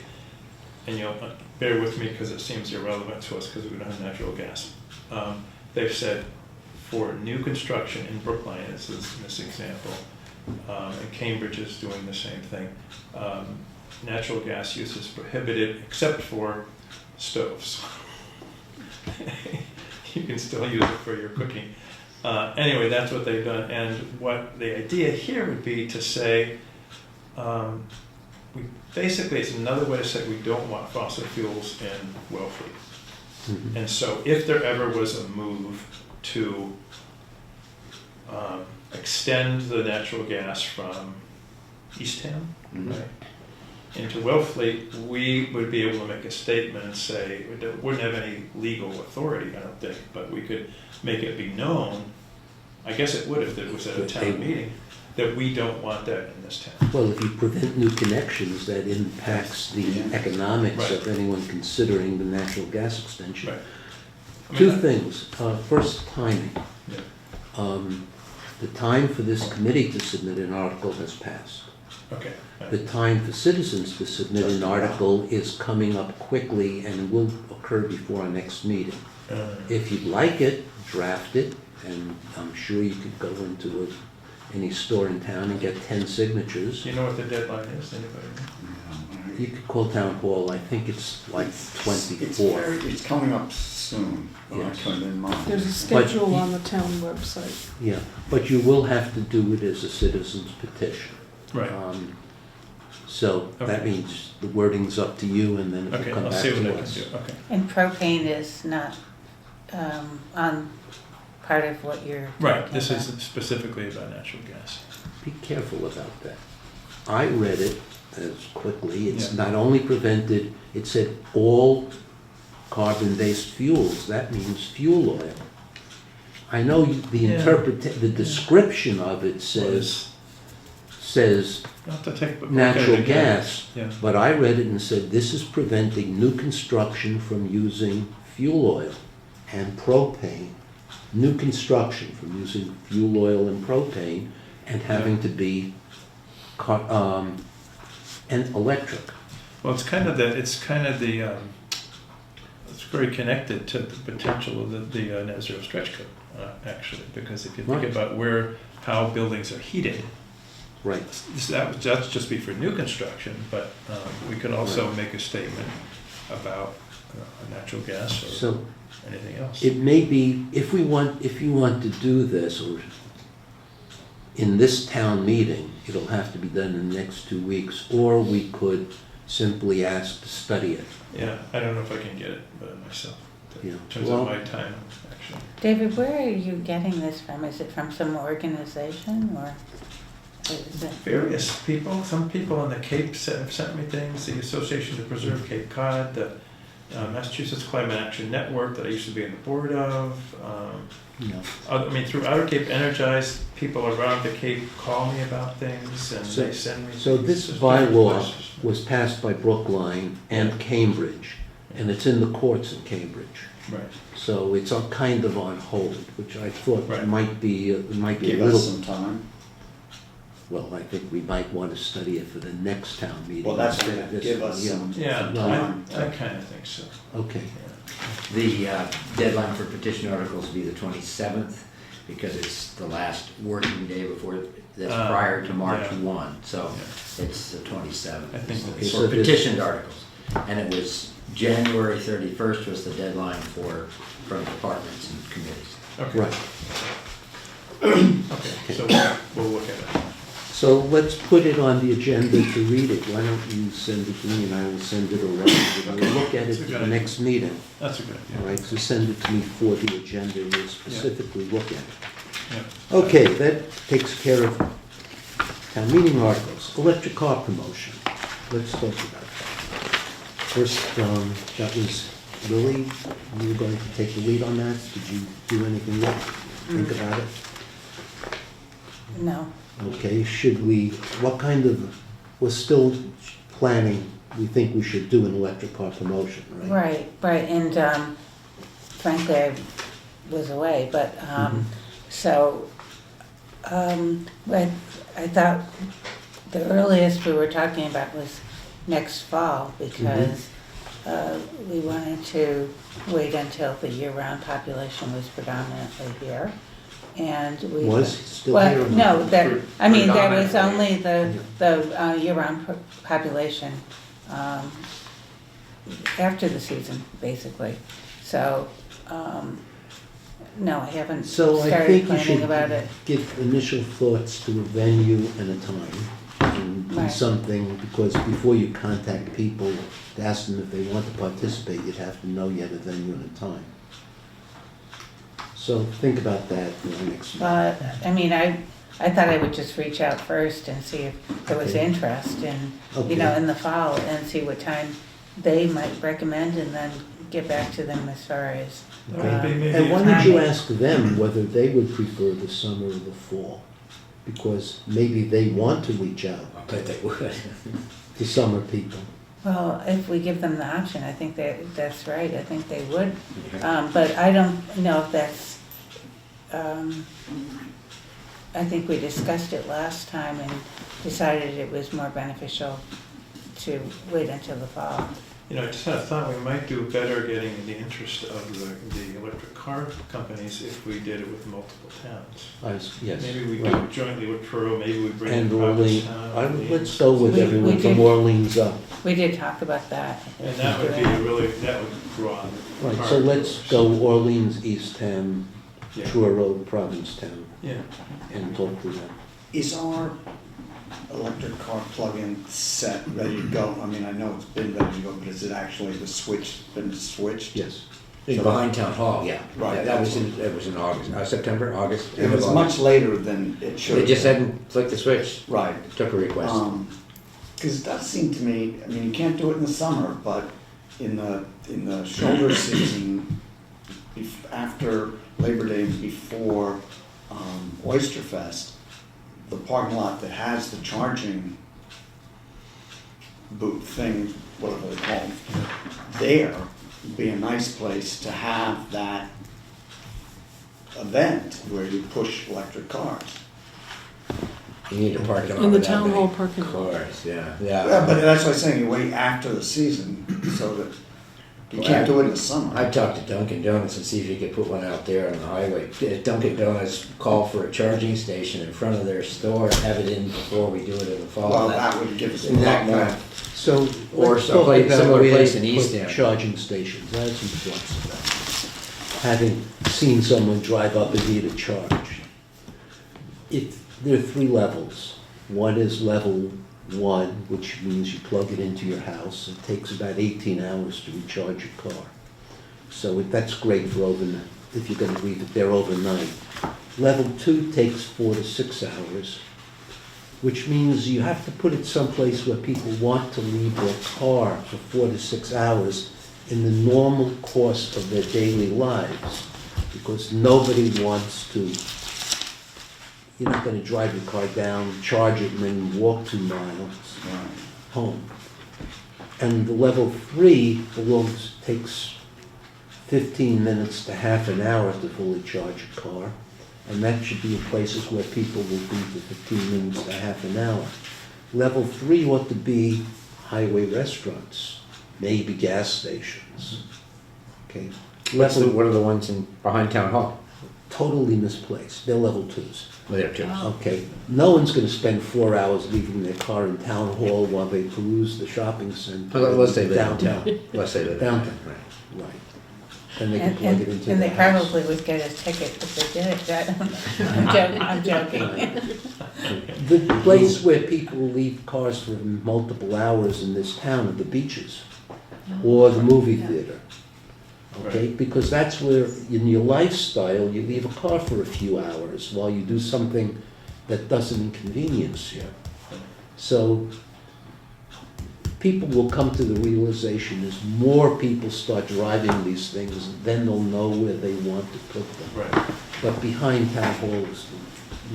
And you'll bear with me because it seems irrelevant to us because we don't have natural gas. They've said for new construction in Brookline, this is this example, and Cambridge is doing the same thing. Natural gas use is prohibited except for stoves. you can still use it for your cooking. Anyway, that's what they've done, and what the idea here would be to say, basically it's another way to say we don't want fossil fuels in Wellfleet. Mhm. And so if there ever was a move to extend the natural gas from Eastham, Mhm. right, into Wellfleet, we would be able to make a statement and say, it wouldn't have any legal authority, I don't think, but we could make it be known, I guess it would if it was at a town meeting, that we don't want that in this town. Well, if you prevent new connections, that impacts the economics of anyone considering the natural gas extension. Right. I mean, Two that- things. First, timing. Yeah. The time for this committee to submit an article has passed. Okay. Right. The time for citizens to submit Just an about. article is coming up quickly and will occur before our next meeting. Uh, If you'd like it, draft it, and I'm sure you could go into any store in town and get 10 signatures. Do you know what the deadline is, anybody know? You could call town hall, I think it's like It's 24. it's coming up soon, but I Yes. couldn't in mind. There's a But schedule you- on the town website. Yeah, but you will have to do it as a citizen's petition. Right, So that Okay. means the wording's up to you, and then okay, it'll come I'll back see what I to can us. do, okay. And propane is not on part of what you're Right, talking this is about. specifically about natural gas. Be careful about that. I read it as quickly, it's Yeah. not only prevented, it said all carbon-based fuels, that means fuel oil. I know the Yeah. the description of it says You'll have to take a look at it natural again. gas, Yeah, but I read it and said, this is preventing new construction from using fuel oil and propane. New construction from using fuel oil and propane and having to be and electric. well, it's kind of it's very connected to the potential of the net zero stretch code, actually, because if you think Right. about how buildings are heated, Right. that's just be for new construction, but we could also make a statement about natural gas or So anything else. it may be, if you want to do this, or in this town meeting, it'll have to be done in the next 2 weeks, or we could simply ask to study it. Yeah, I don't know if I can get it myself. Yeah. In terms Well- of my time, actually. David, where are you getting this from? Is it from some organization or is it? Various people, some people on the Cape have sent me things, the Association to Preserve Cape Cod, the Massachusetts Climate Action Network that I used to be on the board of. No. I mean, through Outer Cape Energize, people around the Cape call me about things and So- they send me. So things. this There's different bylaw places. was passed by Brookline and Cambridge, and it's in the courts in Cambridge. Right, So it's kind of on hold, which I thought Right. might be a Give little, us some time. well, I think we might want to study it for the next town meeting. Well, that's instead of gonna this give one, us yeah. some yeah, time. I kind of think so. Okay, The deadline for petition articles will be the 27th, because it's the last working day before, that's prior to March yeah. 1, so it's the 27th. I think that's- For So this- petitioned articles. And it was January 31st was the deadline from departments and committees. Okay, right. okay, so we'll look at it. So let's put it on the agenda to read it. Why don't you send it to me and I will send it around. And we'll look at That's it a at good the idea. next meeting. That's a good All idea. right, so send it to me for the agenda and we'll specifically look at it. Yeah. Okay, that takes care of town meeting articles. Electric car promotion. Let's talk about that. First, that was Lily. You were going to take the lead on that. Did you do anything yet? Think about it? No. Okay, we're still planning, we think we should do an electric car promotion, right? Right, and frankly, I was away, but, I thought the earliest we were talking about was next fall, because we wanted to wait until the year-round population was predominantly here, and we. Was still here? or No, not? there was Predominantly. only the year-round population after the season, basically. So, no, I haven't So I started think you planning should about it. give initial thoughts to a venue and a time. And do Right. something, because before you contact people to ask them if they want to participate, you'd have to know you have a venue and a time. So think about that in the next month. But, I mean, I thought I would just reach out first and see if there was Okay. interest in, Okay. in the fall and see what time they might recommend and then get back to them as far as. Maybe And why don't you timing. ask them whether they would prefer the summer or the fall? Because maybe they want to reach out I bet they would. to summer people. Well, if we give them the option, I think that's right, I think they would. But I don't know if that's, I think we discussed it last time and decided it was more beneficial to wait until the fall. You know, I just had a thought, we might do better getting the interest of the electric car companies if we did it with multiple towns. Yes. Maybe we do right. it jointly with Pearl, maybe we bring And in Orleans, Provincetown. let's go with We- everyone we from did- Orleans up. We did talk about that. And that would be really, that would draw. Right, car so let's groups. go Orleans, Eastham, Yeah. Truro, Provincetown, Yeah. and talk to them. Is our electric car plug-in set ready to go? I mean, I know it's been ready to go, but is it actually the switch been switched? Yes. Behind Town Hall, yeah. Right. That was it was in August, September, August. It end of was August. much later than it should They have just been. hadn't flicked the switch, Right. took a request. Because it does seem to me, I mean, you can't do it in the summer, but in the shoulder season, after Labor Day and before Oyster Fest, the parking lot that has the charging booth thing, whatever they call them, there would be a nice place to have that event where you push electric cars. You need to park it on. In the with that town many hall parking lot. Cars, yeah, Yeah, yeah. but that's what I'm saying, you wait after the season, so that you can't do it in the summer. I talked to Dunkin' Donuts and see if you could put one out there on the highway. Dunkin' Donuts called for a charging station in front of their store and have it in before we do it in the fall. Well, that would give us a Isn't lot that more. more? So Or let's some talk place- about similar where place they in put Eastham. charging stations. I have some thoughts about it. Having seen someone drive up and need a charge. There are 3 levels. One is level 1, which means you plug it into your house. It takes about 18 hours to recharge your car. So that's great for overnight, if you're gonna leave it there overnight. Level 2 takes 4 to 6 hours, which means you have to put it someplace where people want to leave their car for 4 to 6 hours in the normal course of their daily lives, because nobody wants to, you're not gonna drive your car down, charge it, and then walk 2 miles home. And the level 3 takes 15 minutes to half an hour to fully charge a car. And that should be in places where people will be for 15 minutes to half an hour. Level 3 ought to be highway restaurants, maybe gas stations. Okay? What are the ones behind Town Hall? Totally misplaced. They're level 2s. There too. Okay, no one's gonna spend 4 hours leaving their car in town hall while they peruse the shopping center. Let's say downtown. downtown. Let's say that. Downtown, right. And they can plug it into And their they house. probably would get a ticket if they did it. I'm joking. The place where people leave cars for multiple hours in this town are the beaches or the movie theater. Okay, because that's where in your lifestyle, you leave a car for a few hours while you do something that doesn't inconvenience you. So people will come to the realization as more people start driving these things, then they'll know where they want to put them. Right. But behind town hall is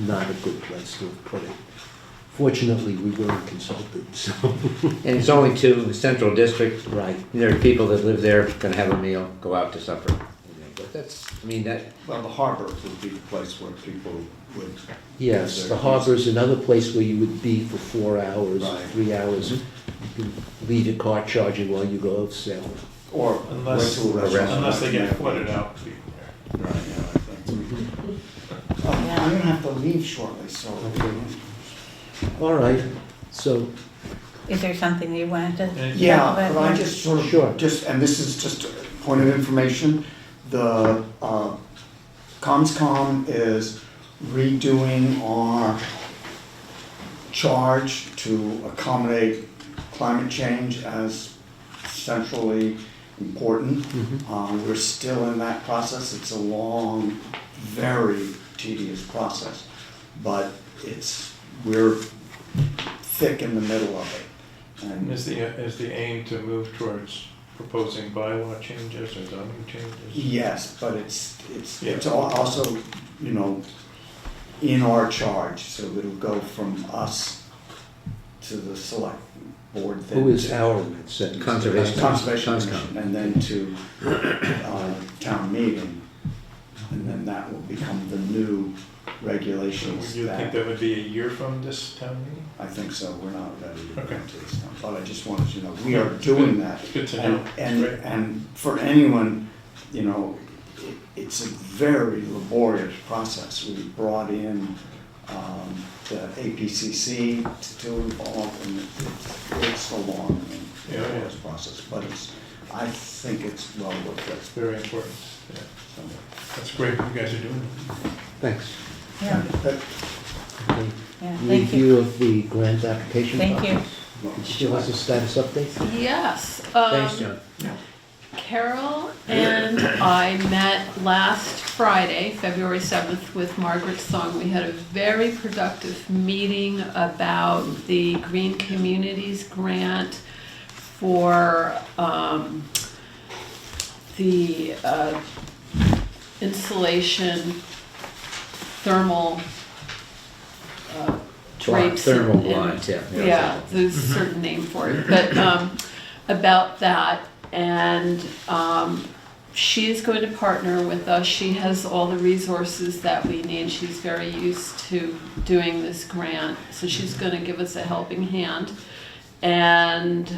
not a good place to have put it. Fortunately, we weren't consulted, so. And it's only to the central district. Right. There are people that live there, gonna have a meal, go out to supper. But that's, I mean, that, Well, the harbor would be the place where people would. Yes, the harbor's another place where you would be for 4 hours, Right. 3 hours. You can leave your car charging while you go out sailing. Or Unless, went to a restaurant. unless they get flooded out. Right, yeah, I think. I'm gonna have to leave shortly, so. All right, so, Is there something you wanted to? Yeah, talk about? but I just sort Sure. of, and this is just a point of information, the COMSCOM is redoing our charge to accommodate climate change as centrally important. We're still in that process. It's a long, very tedious process, but we're thick in the middle of it. And is the aim to move towards proposing bylaw changes or zoning changes? Yes, but it's also, you know, in our charge, so it'll go from us to the select board. then Who is to our set? Conservation. Conservation Conscom. Commission, and then to town meeting, and then that will become the new regulations. Would you think that would be a year from this town meeting? I think so, we're not ready to go Okay. into this now, but I just wanted you to know, we are doing that. Good to know. And for anyone, you know, it's a very laborious process. We brought in the APCC to involve, and it's a long and laborious process, but I think it's well worth It's it. very important. Yeah. That's great, you guys are doing it. Thanks. Yeah, Okay. yeah, thank you. Review of the grant application. Thank you. Could you give us a status update? Yes. Thanks, John. Carol and I met last Friday, February 7th, with Margaret Song. We had a very productive meeting about the Green Communities Grant for the insulation thermal drapes. Thermal and- blinds, yeah. Yeah, there's a certain name for it, but about that. And she's going to partner with us. She has all the resources that we need. She's very used to doing this grant, so she's going to give us a helping hand. And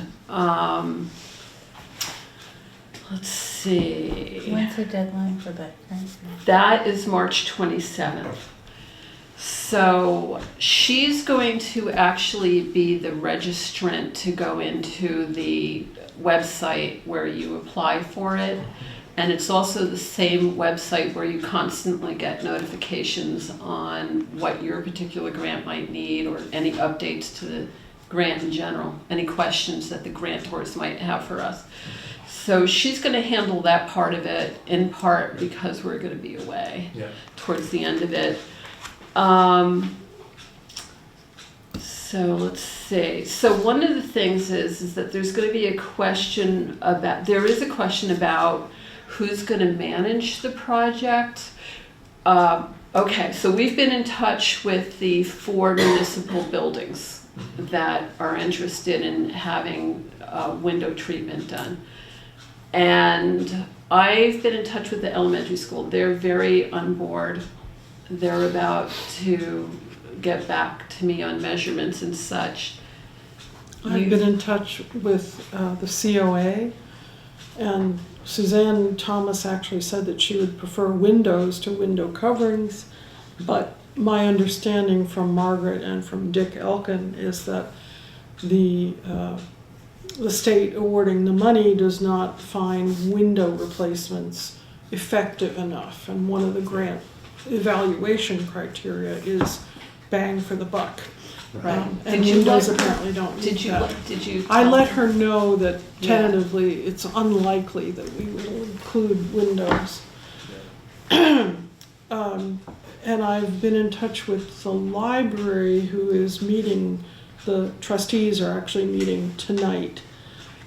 let's see. When's the deadline for that? That is March 27th. So she's going to actually be the registrant to go into the website where you apply for it. And it's also the same website where you constantly get notifications on what your particular grant might need or any updates to the grant in general, any questions that the grantors might have for us. So she's going to handle that part of it, in part because we're going to be away towards the end of it. So let's see. So one of the things is that there's going to be a question about, there is a question about who's going to manage the project. Okay, so we've been in touch with the 4 municipal buildings that are interested in having window treatment done. And I've been in touch with the elementary school. They're very on board. They're about to get back to me on measurements and such. I've been in touch with the COA, and Suzanne Thomas actually said that she would prefer windows to window coverings, but my understanding from Margaret and from Dick Elkin is that the state awarding the money does not find window replacements effective enough, and one of the grant evaluation criteria is bang for the buck. Right. And Did you windows let- apparently don't meet Did you, that. did you? I tell let them? her know that Yeah. tentatively it's unlikely that we will include windows. And I've been in touch with the library, who is meeting, the trustees are actually meeting tonight.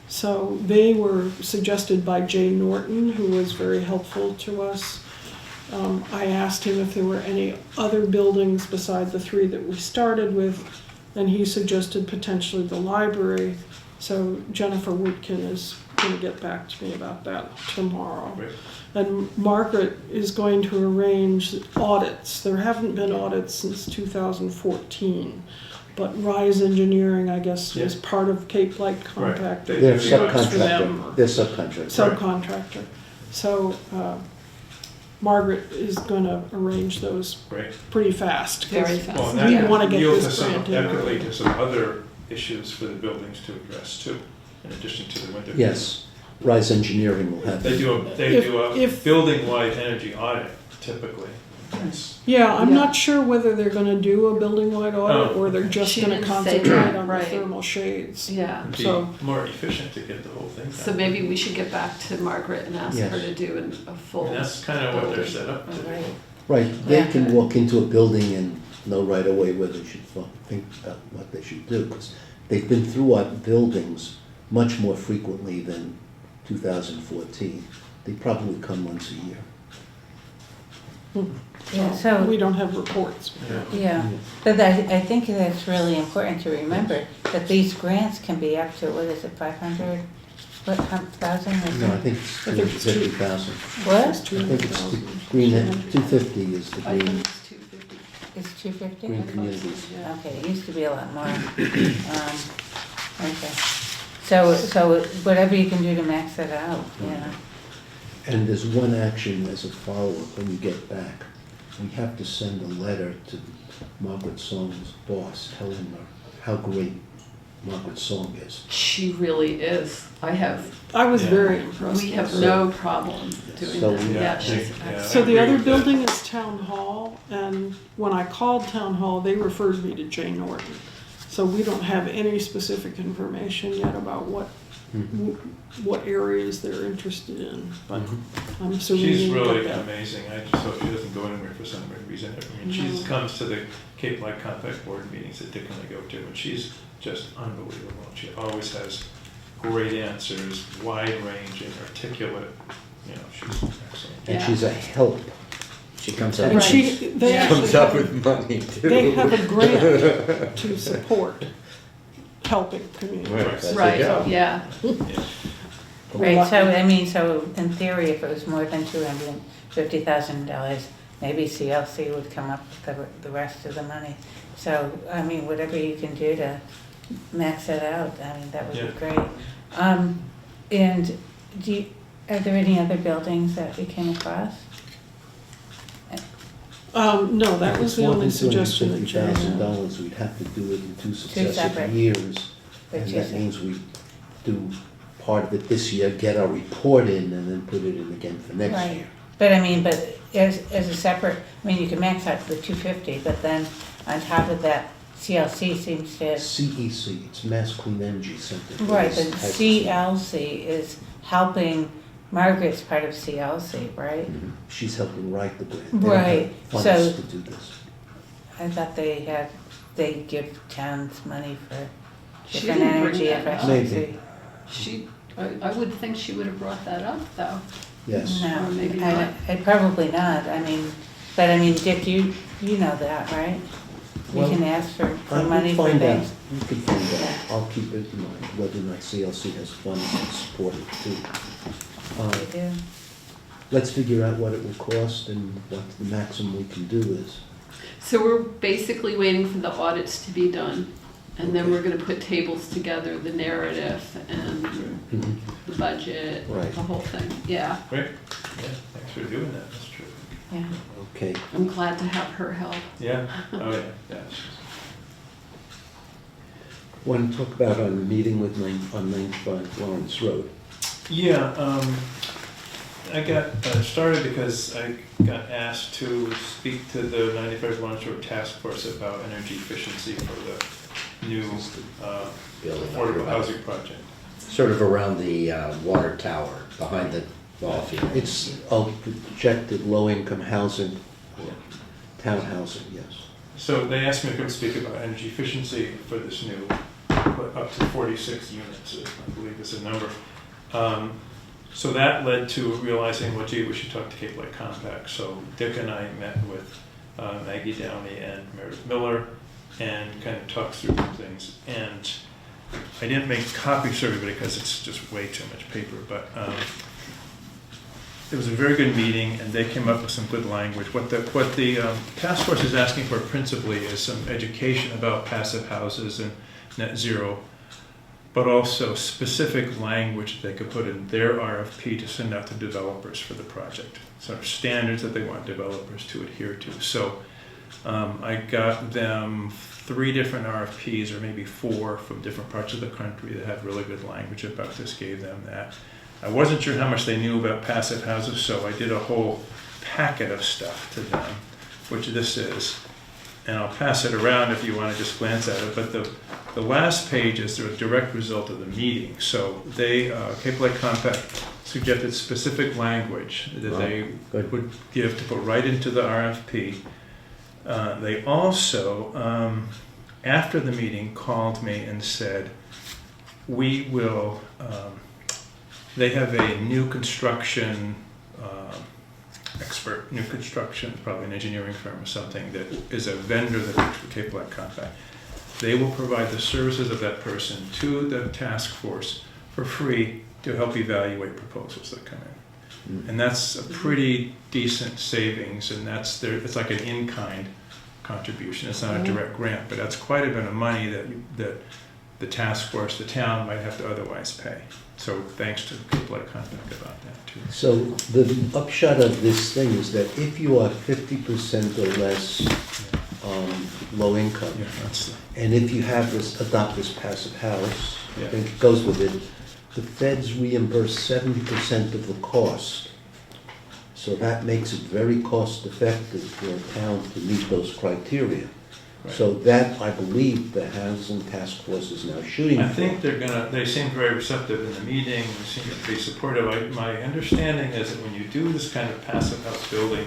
So they were suggested by Jay Norton, who was very helpful to us. I asked him if there were any other buildings beside the 3 that we started with, and he suggested potentially the library. So Jennifer Woodkin is going to get back to me about that tomorrow. Great. And Margaret is going to arrange audits. There haven't been audits since 2014, but Rise Engineering, I guess, is part of Cape Light Compact. They They're do the works for them. subcontractor. They're subcontractor. Subcontractor. So Margaret is going to arrange those Great. pretty fast. 'cause Very fast. Well, and We that want to get yields this us grant in. that could lead to some other issues for the buildings to address too, in addition to the window. Yes, Rise Engineering will have. They do a If- building-wide energy audit typically. It's- Yeah, I'm Yeah. not sure whether they're gonna do a building-wide audit, Oh, or they're just She gonna didn't say concentrate that, on the right. thermal shades. Yeah, It'd be So- more efficient to get the whole thing done. so maybe we should get back to Margaret and ask Yes. her to do a full. And that's kind of what they're set up to do. Right. Right, they Yeah. can walk into a building and know right away where they should think about what they should do, because they've been through our buildings much more frequently than 2014. They probably come once a year. Yeah, so. We don't have reports. Yeah, but I think that's really important to remember, that these grants can be up to, what is it, 500, what, thousand? No, I think it's I think it's 250,000. What? It's I think it's the 200,000. green, 250 is the I think green, it's 250. It's 250? green communities. Yeah. Okay, it used to be a lot more. Okay. So whatever you can do to max it out, yeah. And there's one action as a follow-up when you get back. We have to send a letter to Margaret Song's boss, telling her how great Margaret Song is. She really is. I was Yeah. very impressed. We with have her. no problem doing So that. we- Yeah, she's Yeah. excellent. So I the agree other with that. building is Town Hall, and when I called Town Hall, they referred me to Jay Norton. So we don't have any specific information yet about what areas they're interested in, but I'm assuming. She's we'll really get that. amazing. I just hope she doesn't go anywhere for some weird reason. I mean, she comes to the Cape Light Compact Board meetings that Dick and I go to, and she's just unbelievable. She always has great answers, wide-ranging, articulate, you know, she's excellent. And Yeah. she's a help. She comes up, And they Yeah. actually comes up have, with money too. they have a grant to support helping communities. Right, that's a Right, job. yeah. Yeah. Right, so, I mean, so in theory, if it was more than $250,000, maybe CLC would come up with the rest of the money. So, I mean, whatever you can do to max it out, I mean, that would Yeah. be great. And are there any other buildings that you came across? No, that was the only suggestion that Jay had. $250,000, we'd have to do it in two separate. successive years. But And you that said- means we do part of it this year, get our report in, and then put it in again for next Right. year. But I mean, but as a separate, I mean, you can max out the 250, but then on top of that, CLC seems to, CEC, it's Mass Clean Energy Center. right, It but has- CLC is helping, Margaret's part of CLC, right? She's helping write the grant. They don't have Right, funds so- to do this. I thought they give towns money for She different didn't bring energy that up. efficiency. I would think she would have brought that up, though. Yes. No, Or maybe I probably not, I mean, but I mean, Dick, you know that, right? We Well, can ask for I money can for find out, things. we can find out, I'll keep it in mind, whether or not CLC has funds to support it too. They do. Let's figure out what it will cost and what the maximum we can do is. So we're basically waiting for the audits to be done. And then Okay. we're gonna put tables together, the narrative and the budget, Right. the whole thing. Yeah, Great, yeah, thanks for doing that, that's true. Yeah. Okay, I'm glad to have her help. Yeah, oh yeah, yeah. want to talk about our meeting with on 95 Lawrence Road. Yeah, I got started because I got asked to speak to the 95 Lawrence Road Task Force about energy efficiency for the new Building. affordable housing project. Sort of around the water tower, behind the ball field. It's projected low-income housing, townhousing, yes. So they asked me to come speak about energy efficiency for this new, up to 46 units, I believe is the number. So that led to realizing, well, gee, we should talk to Cape Light Compact. So Dick and I met with Maggie Downey and Meredith Miller and kind of talked through some things. And I didn't make copies for everybody because it's just way too much paper, but it was a very good meeting, and they came up with some good language. What the task force is asking for principally is some education about passive houses and net zero, but also specific language they could put in their RFP to send out to developers for the project. Sort of standards that they want developers to adhere to. So I got them 3 different RFPs, or maybe 4, from different parts of the country that had really good language about this, gave them that. I wasn't sure how much they knew about passive houses, so I did a whole packet of stuff to them, which this is. And I'll pass it around if you want to just glance at it, but the last page is a direct result of the meeting. So they, Cape Light Compact suggested specific language that they good. would give to put right into the RFP. They also, after the meeting, called me and said, we will, they have a new construction expert, new construction, probably an engineering firm or something, that is a vendor that works for Cape Light Compact. They will provide the services of that person to the task force for free to help evaluate proposals that come in. And that's a pretty decent savings, and that's it's like an in-kind contribution. It's not a direct grant, but that's quite a bit of money that the task force, the town, might have to otherwise pay. So thanks to Cape Light Compact about that too. So the upshot of this thing is that if you are 50% or less low income, Yeah, that's and if you have adopt this passive house, I Yeah. think it goes with it, the feds reimburse 70% of the cost. So that makes it very cost effective for a town to meet those criteria. Right. So that, I believe, the Housing Task Force is now shooting I for. think they seem very receptive in the meeting, they seem to be supportive. My understanding is that when you do this kind of passive house building,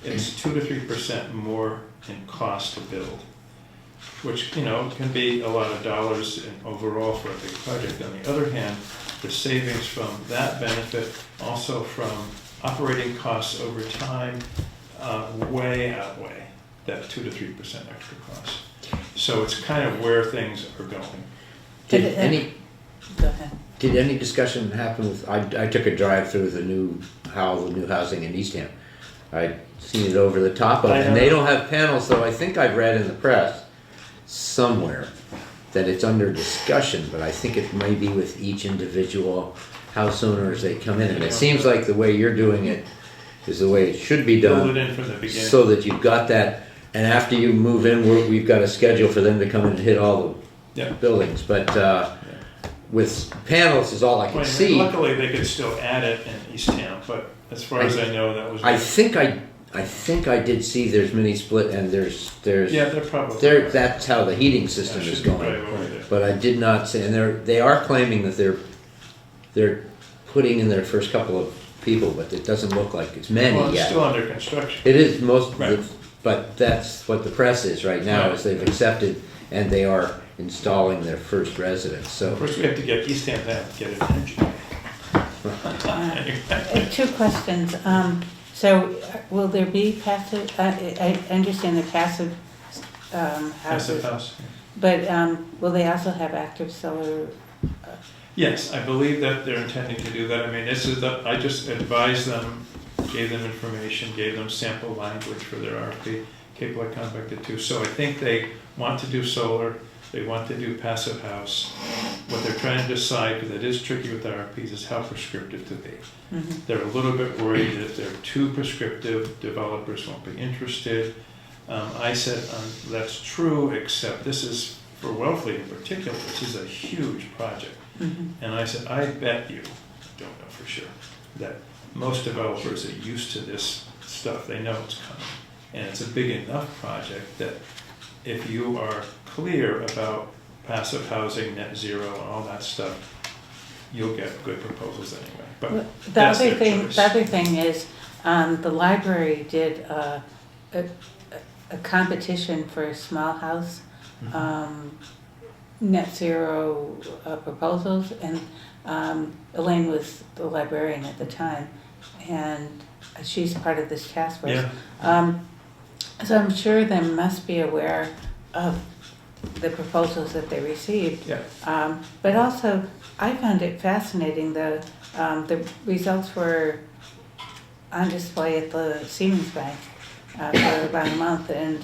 it's 2 to 3% more in cost to build, which, can be a lot of dollars overall for a big project. On the other hand, the savings from that benefit, also from operating costs over time, way outweigh that 2 to 3% extra cost. So it's kind of where things are going. Did any, Go ahead. did any discussion happen with, I took a drive through the new housing in Eastham. I'd seen it over the top of it, and they don't have panels, though I think I've read in the press somewhere that it's under discussion, but I think it may be with each individual house owner as they come in. And it seems like the way you're doing it is the way it should be Build done, it in from the beginning. so that you've got that, and after you move in, we've got a schedule for them to come in and hit all the Yeah. buildings. But with panels is all I can Well, see. luckily, they could still add it in Eastham, but as far as I know, that was. I think I did see there's mini split, and there's Yeah, they're probably. that's how the heating system That is should be going. right over there. But I did not see, and they are claiming that they're putting in their first couple of people, but it doesn't look like it's many Well, it's yet. still under construction. It is most, Right. but that's what the press is right now, Right. is they've accepted, and they are installing their first residence, so. First, we have to get Eastham to get it engineered. Two questions. So will there be passive, I understand the passive Passive houses, house. but will they also have active solar? Yes, I believe that they're intending to do that. I mean, I just advised them, gave them information, gave them sample language for their RFP. Cape Light Compact did too. So I think they want to do solar, they want to do passive house. What they're trying to decide, because it is tricky with RFPs, is how prescriptive to be. Mhm. They're a little bit worried that if they're too prescriptive, developers won't be interested. I said, that's true, except this is, for Wellfleet in particular, this is a huge project. Mhm. And I said, I bet you, don't know for sure, that most developers are used to this stuff. They know it's coming. And it's a big enough project that if you are clear about passive housing, net zero, and all that stuff, you'll get good proposals anyway. But The that's other their thing, choice. the other thing is, the library did a competition for a small house, net zero proposals, and Elaine was the librarian at the time, and she's part of this task force. Yeah. So I'm sure they must be aware of the proposals that they received. Yeah. But also, I found it fascinating, the results were on display at the Siemens Bank for about a month, and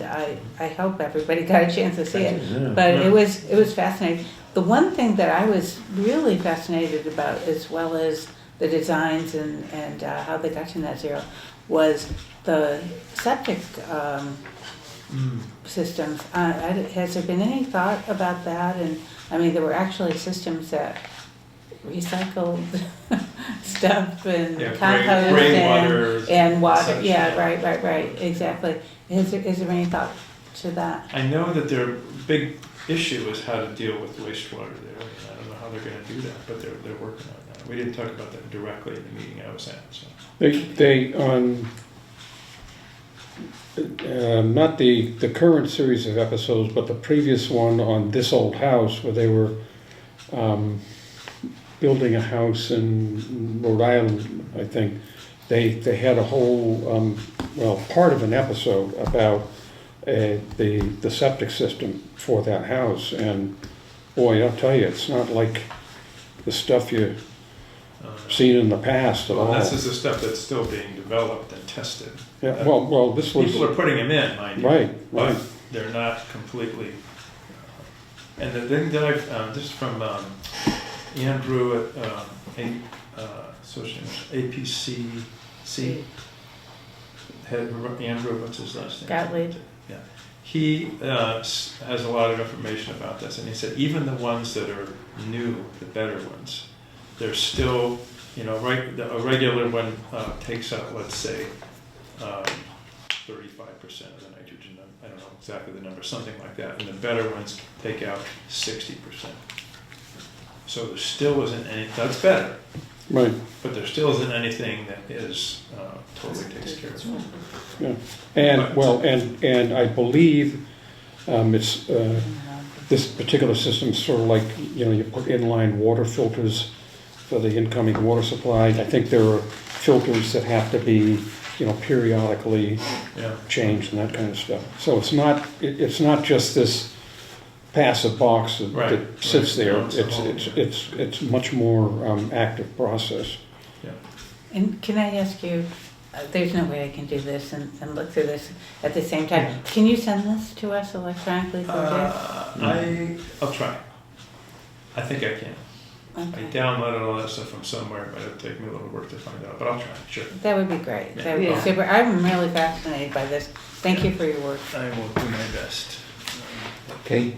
I hope everybody got a chance to see it. Yeah. But it was fascinating. The one thing that I was really fascinated about, as well as the designs and how they got to net zero, was the septic systems. Has there been any thought about that? And I mean, there were actually systems that recycled stuff and Yeah, compost gray water. and water, such. yeah, right, exactly. Is there any thought to that? I know that their big issue is how to deal with wastewater there. I don't know how they're gonna do that, but they're working on that. We didn't talk about that directly in the meeting I was at, so. They not the current series of episodes, but the previous one on This Old House, where they were building a house in Rhode Island, I think. They had a whole, part of an episode about the septic system for that house. And boy, I'll tell you, it's not like the stuff you've seen in the past at all. Well, this is the stuff that's still being developed and tested. Yeah, well, this was. People are putting them in, mind you. Right. But they're not completely. And the thing that this is from Andrew at APCC. Andrew, what's his last name? Gottlieb. Yeah. He has a lot of information about this, and he said even the ones that are new, the better ones, they're still, a regular one takes out, let's say, 35% of the nitrogen. I don't know exactly the number, something like that. And the better ones take out 60%. So there still isn't any, that's better. Right. But there still isn't anything that is totally takes care of it. Yeah. And I believe it's this particular system is sort of like, you put inline water filters for the incoming water supply. I think there are filters that have to be, periodically changed and that kind of stuff. So it's not just this passive box that sits there. It's much more active process. Yeah. And can I ask you, there's no way I can do this and look through this at the same time. Can you send this to us electronically? I'll try. I think I can. Okay. I downloaded all that stuff from somewhere, but it'll take me a little work to find out. But I'll try, sure. That would be great. Yeah. That would be super. I'm really fascinated by this. Thank you for your work. I will do my best. Okay,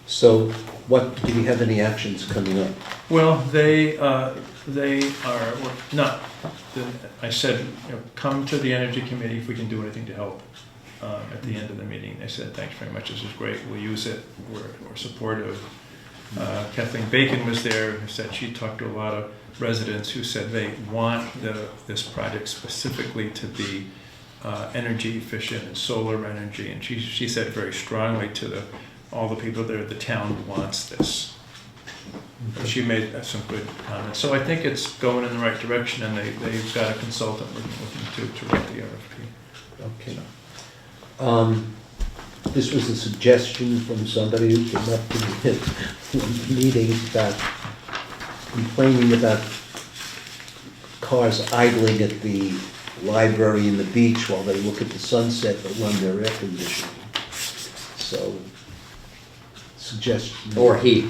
so do we have any actions coming up? Well, they are not. I said, come to the Energy Committee if we can do anything to help. At the end of the meeting, they said, thanks very much, this is great, we'll use it, we're supportive. Kathleen Bacon was there, who said she talked to a lot of residents who said they want this project specifically to be energy efficient and solar energy, and she said very strongly to all the people there, the town wants this. She made some good comments. So I think it's going in the right direction, and they've got a consultant working with them to write the RFP. Okay. This was a suggestion from somebody who came up to me at one meeting about complaining about cars idling at the library and the beach while they look at the sunset but run their air conditioning. So, suggestion. Or heat.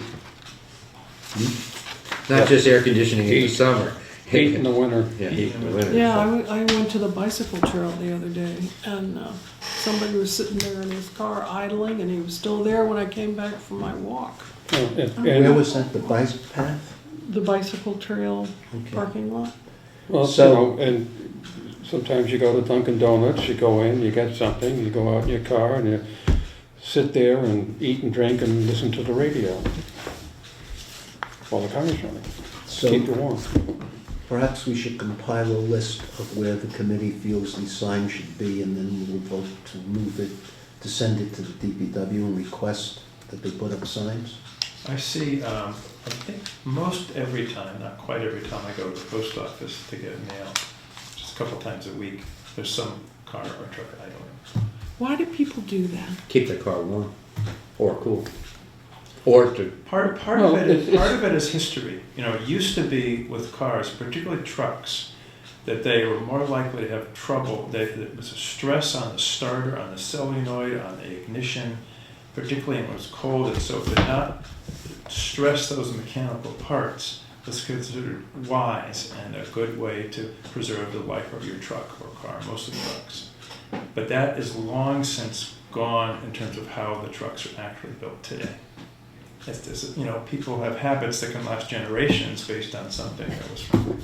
Not just air conditioning in the Heat. summer. Heat in the winter. Yeah, heat in the winter. Yeah, I went to the bicycle trail the other day, and somebody was sitting there in his car idling, and he was still there when I came back from my walk. Where was that, the bike path? The bicycle trail Okay. parking lot. Well, So- and sometimes you go to Dunkin' Donuts, you go in, you get something, you go out in your car and you sit there and eat and drink and listen to the radio while the car is running. So Keep you warm. perhaps we should compile a list of where the committee feels these signs should be, and then we'll vote to move it, to send it to the DPW and request that they put up signs. I see, I think most every time, not quite every time I go to the post office to get mail, just a couple times a week, there's some car or truck idling. Why do people do that? Keep the car warm or cool. Or to, Part Well, of it's- it is history. It used to be with cars, particularly trucks, that they were more likely to have trouble. There was a stress on the starter, on the solenoid, on the ignition, particularly when it was cold. And so to not stress those mechanical parts was considered wise and a good way to preserve the life of your truck or car, mostly trucks. But that is long since gone in terms of how the trucks are actually built today. people have habits that can last generations based on something that was from,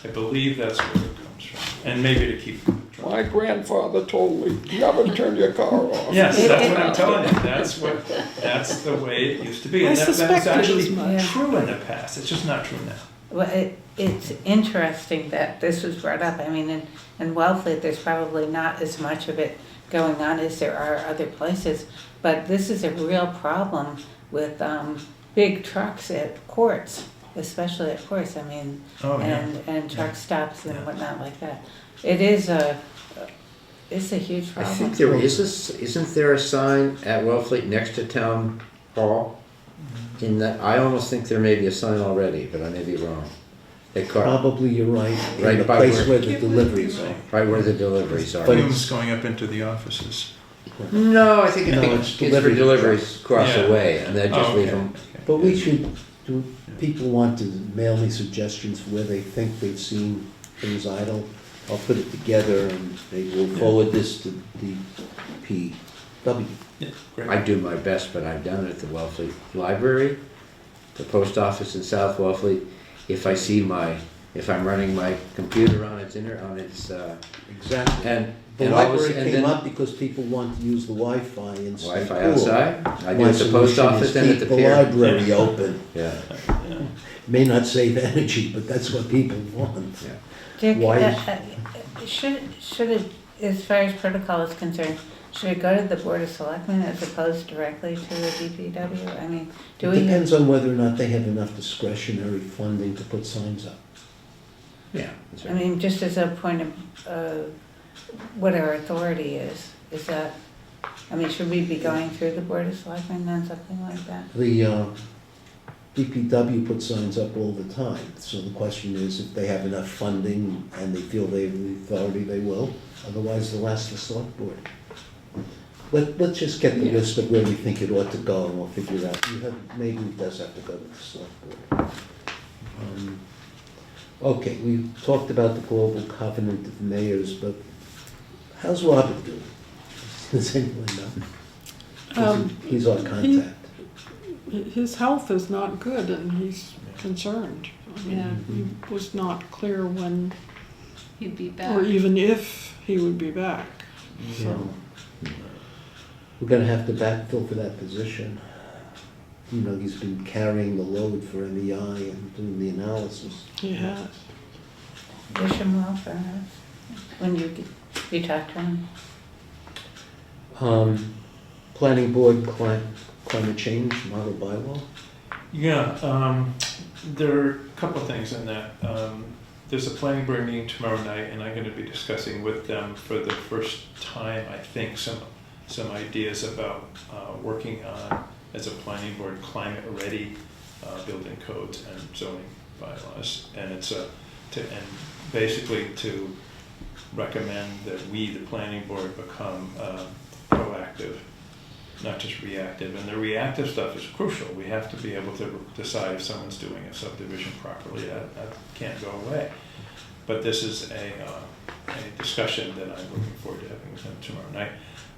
I believe that's where it comes from, and maybe to keep. My grandfather told me, never turn your car off. Yes, that's what I'm telling you, that's the way it used to be, and that was suspected actually as much. true in the past, it's just not true now. Well, it's interesting that this was brought up. I mean, in Wellfleet, there's probably not as much of it going on as there are other places, but this is a real problem with big trucks at courts, especially at courts. I mean, Oh, yeah. and truck stops and Yeah. whatnot like that. It is it's a huge I problem. think there isn't there a sign at Wellfleet next to Town Hall? In that, I almost think there may be a sign already, but I may be wrong. They car, Probably you're right, Right in the by place where- where the deliveries are. right where the deliveries are. But Fumes going up into the offices. No, I think No, it's it's for delivery deliveries across Yeah. the way, and they just Oh, leave okay. them. But we should, do people want to mail me suggestions for where they think they've seen things idle? I'll put it together and they will forward this to the DPW. Yeah, great. I do my best, but I've done it at the Wellfleet Library, the post office in South Wellfleet. If I'm running my computer on its Exactly. and The all of a library sudden- and came then up because people want to use the Wi-Fi in State Wi-Fi Pool. outside. I do My at the post solution office is and at the keep the pier. library open. Yeah, May not save energy, but that's what people want. yeah. Dick, Why should it, as far as protocol is concerned, should it go to the Board of Selectmen as opposed directly to the DPW? I mean, do It we? depends on whether or not they have enough discretionary funding to put signs up. Yeah. that's I right. mean, just as a point of what our authority is that, I mean, should we be going through the Board of Selectmen on something like that? The DPW puts signs up all the time, so the question is if they have enough funding and they feel they have the authority, they will. Otherwise, they'll ask the select board. Let's just get the list of where we think it ought to go and we'll figure out. Maybe it does have to go to the select board. Okay, we talked about the Global Covenant of Mayors, but how's Robert doing? Does anyone know? He's our contact. His health is not good and he's concerned. I mean, Yeah. he was not clear when He'd be back. or even if he would be back. So, We're gonna have to backfill for that position. You know, he's been carrying the load for MEI and doing the analysis. he has. Wish him well for us, when you talk to him. Planning board climate change model bylaw? Yeah, there are a couple of things in that. There's a planning board meeting tomorrow night, and I'm gonna be discussing with them for the first time, I think, some ideas about working on, as a planning board, climate-ready building codes and zoning bylaws. And it's basically to recommend that we, the planning board, become proactive, not just reactive. And the reactive stuff is crucial. We have to be able to decide if someone's doing a subdivision properly. That can't go away. But this is a discussion that I'm looking forward to having with them tomorrow night.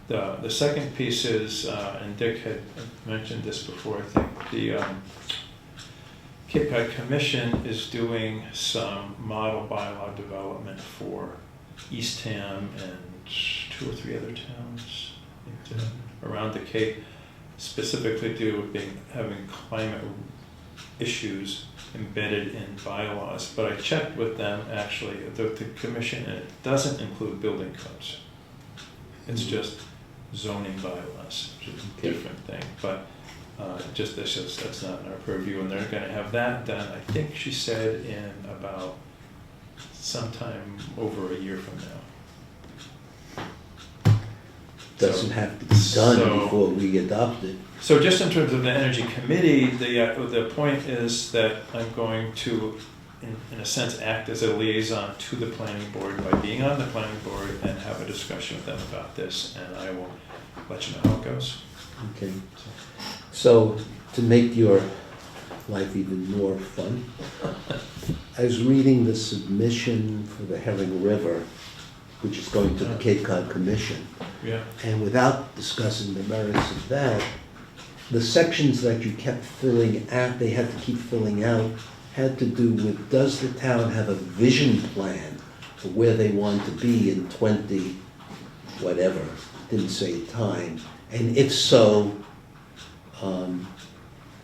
The second piece is, and Dick had mentioned this before, I think, the Cape Cod Commission is doing some model bylaw development for Eastham and 2 or 3 other towns I think, around the Cape, specifically to having climate issues embedded in bylaws. But I checked with them, actually, the commission, and it doesn't include building codes. It's just zoning bylaws, which is a different thing. But that's not in our purview, and they're going to have that done, I think she said, in about sometime over a year from now. Doesn't have to be done So- before we adopt it. So just in terms of the Energy Committee, the point is that I'm going to, in a sense, act as a liaison to the planning board by being on the planning board and have a discussion with them about this, and I will let you know how it goes. Okay. So, to make your life even more fun, I was reading the submission for the Herring River, which is going to the Cape Cod Commission, Yeah. and without discussing the merits of that, the sections that you kept filling out, they had to keep filling out, had to do with, does the town have a vision plan for where they want to be in 20, whatever, didn't say time, and if so,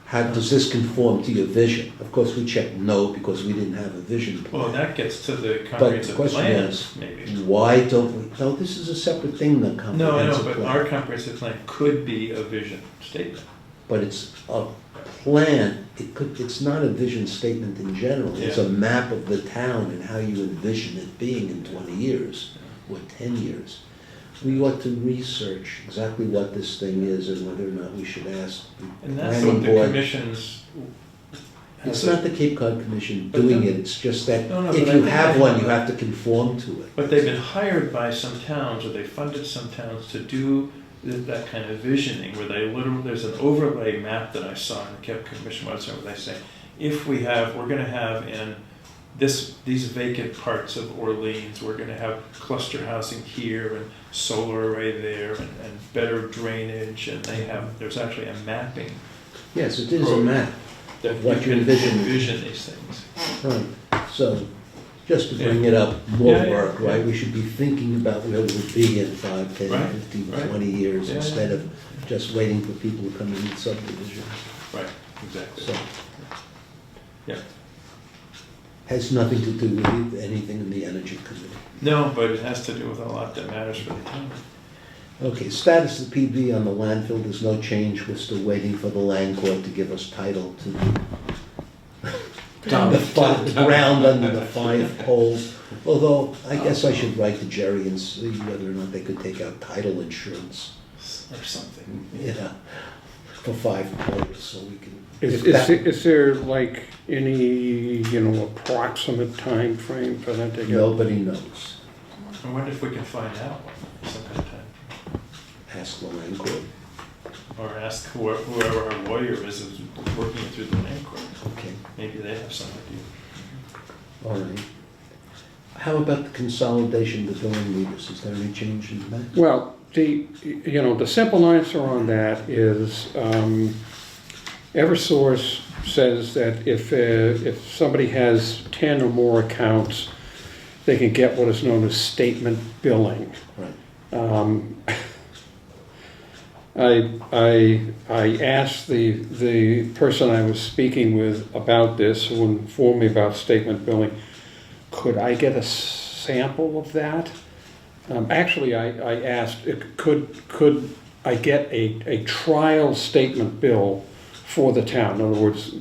how does this conform to your vision? Of course, we checked no, because we didn't have a vision plan. Well, that gets to the But the comprehensive question plan, is, maybe. why don't we, no, this is a separate thing, the No, I comprehensive know, plan. but our comprehensive plan could be a vision statement. But it's a plan, it's not a vision statement in general. It's Yeah. a map of the town and how you envision it being in 20 years or 10 years. We ought to research exactly what this thing is and whether or not we should ask the And that's planning what the board. commission's. It's not the Cape Cod Commission But doing no- it, it's just that No, no, if but I you think have they- one, you have to conform to it. But they've been hired by some towns, or they funded some towns to do that kind of visioning, where they literally, there's an overlay map that I saw in the Cape Commission website, where they say, we're gonna have in these vacant parts of Orleans, we're gonna have cluster housing here, and solar array there, and better drainage, and there's actually a mapping Yes, it is a map. that What you you can envision. envision these things. Right, so, just to bring it up, more Yeah, yeah, work, right? yeah. We should be thinking about where we'll be in 5, 10, Right, 15, right. 20 years, Yeah, instead yeah. of just waiting for people to come in with subdivisions. Right, exactly. So, Yeah. has nothing to do with anything in the Energy Committee. No, but it has to do with a lot that matters for the town. Okay, status of the PV on the landfill, there's no change, we're still waiting for the land court to give us title to the ground under the 5 poles. Although, I guess I should write to Jerry and see whether or not they could take out title insurance, Or something. yeah, for 5 poles, so we can. Is if that- is there like any, approximate time frame for that to get? Nobody knows. I wonder if we can find out some kind of time. Ask the land court. Or ask whoever our lawyer is working it through the land court. Okay, Maybe they have some idea. all right. How about the consolidation of the billing meters? Is there any change in that? Well, the simple answer on that is, Eversource says that if somebody has 10 or more accounts, they can get what is known as statement billing. Right. I asked the person I was speaking with about this, who informed me about statement billing, could I get a sample of that? Actually, I asked, could I get a trial statement bill for the town? In other words,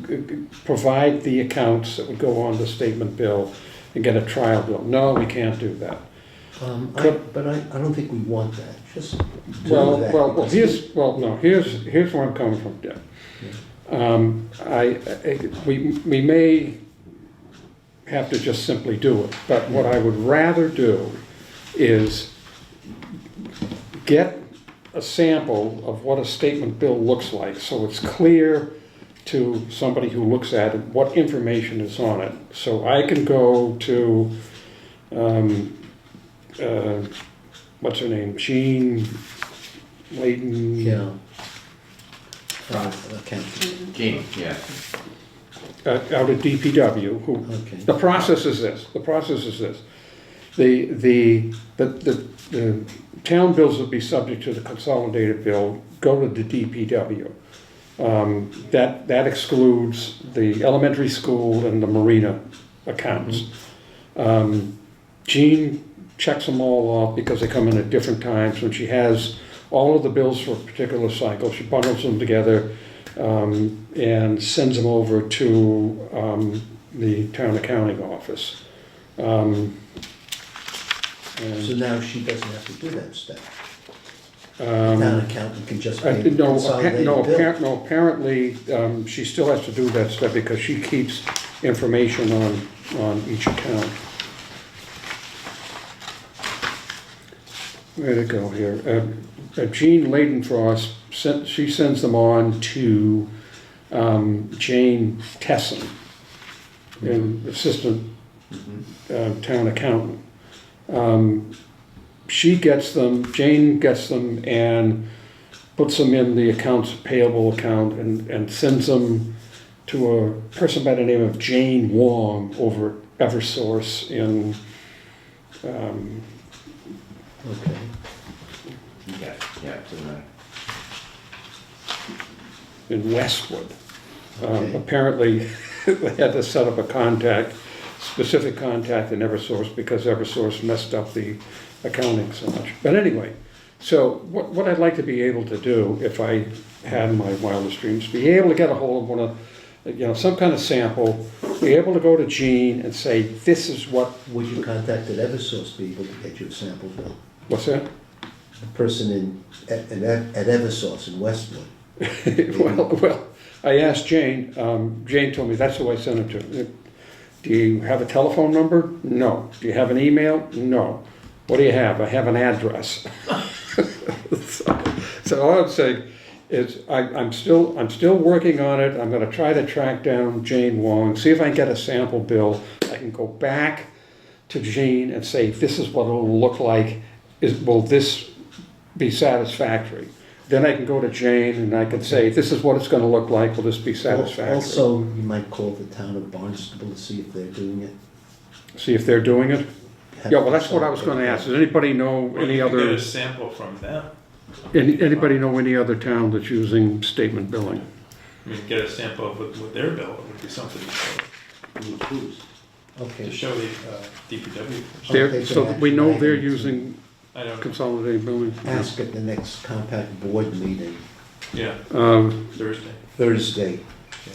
provide the accounts that would go on the statement bill and get a trial bill. No, we can't do that. But I don't think we want that, just do that. Well, because- here's where I'm coming from, Deb. We may have to just simply do it, but what I would rather do is get a sample of what a statement bill looks like, so it's clear to somebody who looks at it what information is on it. So I can go to, what's her name, Jean Layton? Yeah. Accountant. Gene, yeah. Out at DPW, who, Okay. the process is this, The town bills would be subject to the consolidated bill, go to the DPW. That excludes the elementary school and the marina accounts. Jean checks them all off because they come in at different times. When she has all of the bills for a particular cycle, she bundles them together and sends them over to the town accounting office. So now she doesn't have to do that step. The town accountant can just pay the No, consolidated bill. apparently, she still has to do that stuff because she keeps information on each account. Where'd it go here? Jean Leidenfrost, she sends them on to Jane Tesson, an assistant town accountant. She gets them, Jane gets them, and puts them in the accounts payable account and sends them to a person by the name of Jane Wong over at Eversource in, Okay. Yeah, so, in Westwood. Okay. Apparently, they had to set up a specific contact in Eversource because Eversource messed up the accounting so much. But anyway, so what I'd like to be able to do, if I had my wildest dreams, be able to get a hold of one of, some kind of sample, be able to go to Gene and say, this is what, Would you contact Eversource be able to get you a sample bill? what's that? A person at Eversource in Westwood. Well, I asked Jane, Jane told me that's who I sent it to. Do you have a telephone number? No. Do you have an email? No. What do you have? I have an address. So all I'm saying is I'm still working on it. I'm gonna try to track down Jane Wong, see if I can get a sample bill. I can go back to Jane and say, this is what it'll look like. Will this be satisfactory? Then I can go to Jane and I can say, this is what it's gonna look like, will this be satisfactory? Also, you might call the town of Barnstable to see if they're doing it. See if they're doing it? Have Yeah, well, that's what I was gonna ask, does anybody know Well, any you can get other, a sample from them. anybody know any other town that's using statement billing? I mean, get a sample of what their bill would be something to Okay. show the DPW. They're- So that we know they're using I don't know. consolidated billing. Ask at the next compact board meeting, Yeah, Thursday. Thursday,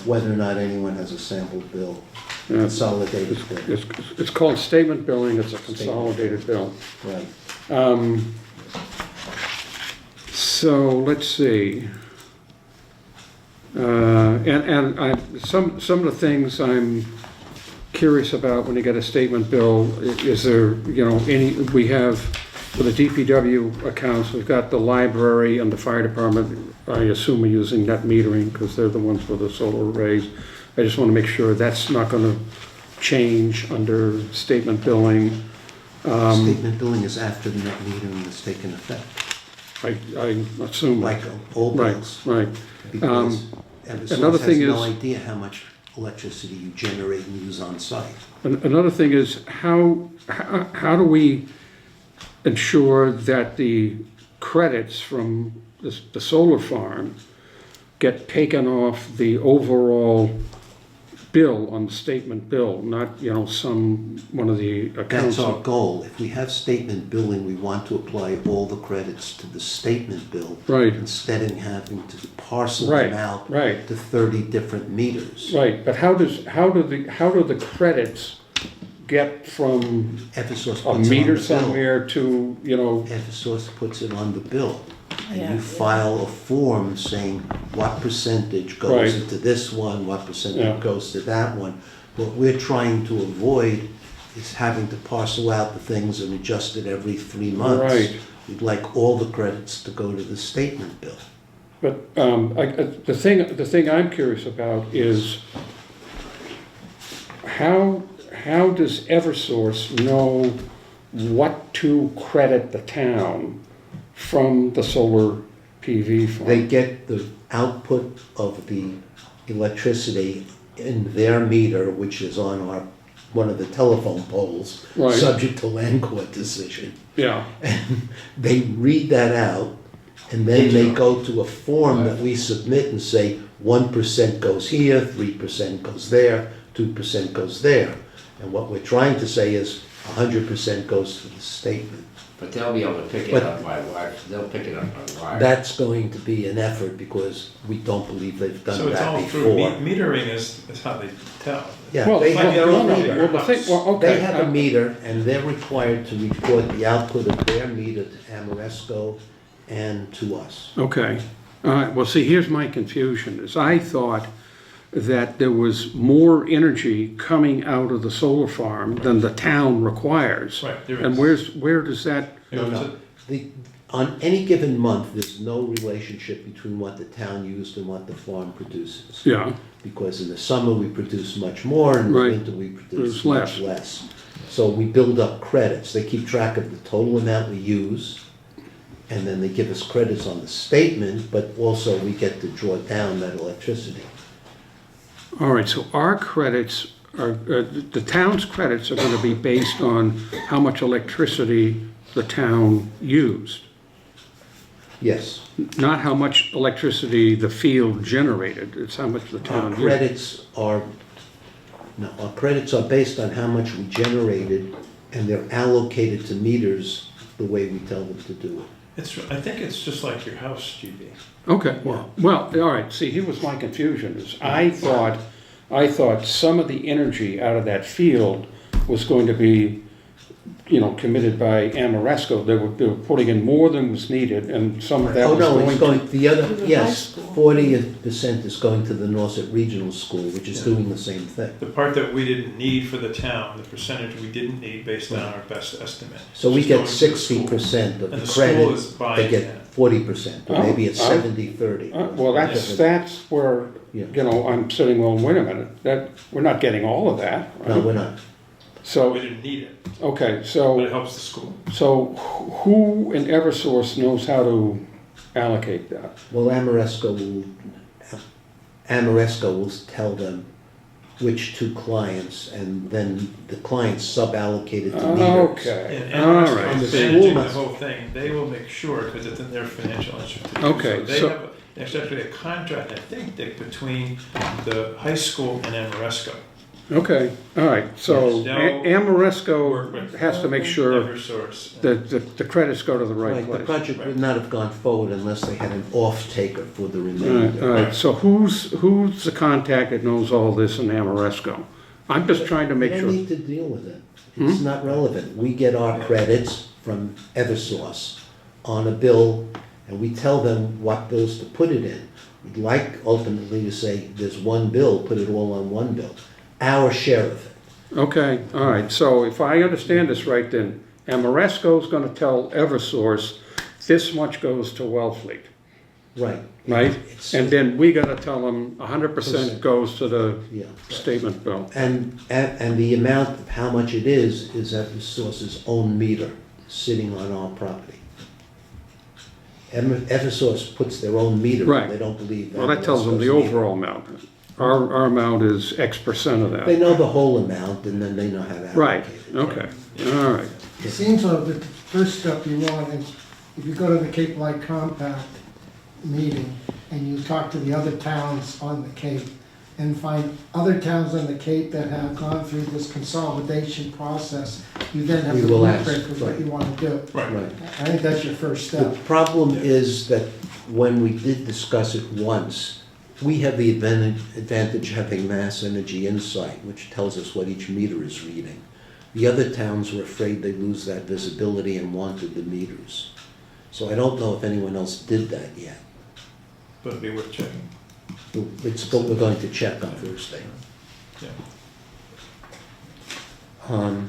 whether or not anyone has a sample bill, Yeah. consolidated bill. It's called statement billing, it's a consolidated bill. Right. So, let's see. Some of the things I'm curious about when you get a statement bill, is there, we have, for the DPW accounts, we've got the library and the fire department, I assume are using net metering, because they're the ones with the solar arrays. I just want to make sure that's not going to change under statement billing. Statement billing is after the net metering has taken effect, I assume. like all Right, bills. right. Because another Eversource has thing no is- idea how much electricity you generate and use on site. Another thing is, how do we ensure that the credits from the solar farm get taken off the overall bill on the statement bill, not, one of the accounts? That's our goal. If we have statement billing, we want to apply all the credits to the statement bill. Right. Instead of having to parcel Right, them out right. to 30 different meters. Right, but how do the credits get from Eversource a puts it on meter the bill. somewhere to, Eversource puts it on the bill. And Yeah. you file a form saying what percentage goes Right. into this one, what percentage Yeah. goes to that one. What we're trying to avoid is having to parcel out the things and adjust it every 3 months. Right. We'd like all the credits to go to the statement bill. But the thing I'm curious about is how does Eversource know what to credit the town from the solar PV farm? They get the output of the electricity in their meter, which is on one of the telephone poles, Right. subject to land court decision. Yeah, And they read that out, and then they go to a form that we submit and say 1% goes here, 3% goes there, 2% goes there. And what we're trying to say is 100% goes to the statement. but they'll be able to pick it But- up by wire, they'll pick it up by wire. That's going to be an effort because we don't believe they've So done it's that all through, before. metering is how they tell. Yeah, well, they have their own well, meter. okay. They have a meter and they're required to report the output of their meter to Amoresco and to us. Okay, all right, well, see, here's my confusion, is I thought that there was more energy coming out of the solar farm than the town requires. Right, there And is. where does that, No, no. On any given month, there's no relationship between what the town used and what the farm produces. yeah, Because in the summer, we produce much more, and in the Right. winter, we produce There's much less. So we build up credits. They keep track of the total amount we use and then they give us credits on the statement, but also we get to draw down that electricity. All right, so our credits are, the town's credits are gonna be based on how much electricity the town used, Yes. not how much electricity the field generated, it's how much the Our town used. credits are, no, our credits are based on how much we generated, and they're allocated to meters the way we tell them to do it. I think it's just like your house, GB. Okay, well, all right, see, here was my confusion, is I thought some of the energy out of that field was going to be, committed by Amoresco. They were putting in more than was needed, and some of that Oh, was no, it's going to... going, the other, To the high yes, school. 40% is going to the Nauset Regional School, which is doing the same thing. The part that we didn't need for the town, the percentage we didn't need based on our best estimate. So we is get going to the school. 60% of And the the school credit, is buying they get that. 40%, or maybe it's Oh, 70-30. Well, that's where, Yeah. I'm sitting, well, wait a minute, we're not getting all of that, right? No, we're not. We So, didn't need it, okay, but it so helps the school. who in Eversource knows how to allocate that? Well, Amoresco will tell them which two clients, and then the clients sub-allocated to meters. Okay, And all Amherst right. is The managing school the must- whole thing, they will make sure, because it's in their financial interest to do Okay, so. They so- have, there's actually a contract, I think, that between the high school and Amoresco. Okay, all right, so Yes, now- Work Amoresco with has to make sure Eversource. that the credits go to the right Right, the place. project would not have gone forward unless they had an off-taker for the All right, remainder. all right, so who's the contact that knows all this in Amoresco? I'm just trying to make We sure. don't need to deal with it. It's not relevant. We get our credits from Eversource on a bill, and we tell them what bills to put it in. We'd like ultimately to say, there's one bill, put it all on one bill. Our share of it. Okay, all right, so if I understand this right, then Amoresco's gonna tell Eversource, this much goes to Wellfleet, Right. right? It's- And then we gotta tell them 100% goes to the Yeah. statement bill. And the amount of how much it is Eversource's own meter sitting on our property. Eversource puts their own meter, Right. they don't believe that. Well, that tells them the Eversource meter. overall amount. Our amount is X% of They that. know the whole amount, and then they know how to Right, allocate it. okay, all right. It seems though that the first step you want is, if you go to the Cape Light Compact meeting and you talk to the other towns on the Cape and find other towns on the Cape that have gone through this consolidation process, you then have We the will ask, blueprint for what right. you want to do. Right. Right. I think that's your first The step. problem is that when we did discuss it once, we have the advantage of having Mass Energy Insight, which tells us what each meter is reading. The other towns were afraid they'd lose that visibility and wanted the meters. So I don't know if anyone else did that yet. But it'd be worth checking. It's what we're going to check on Thursday. Yeah. All right,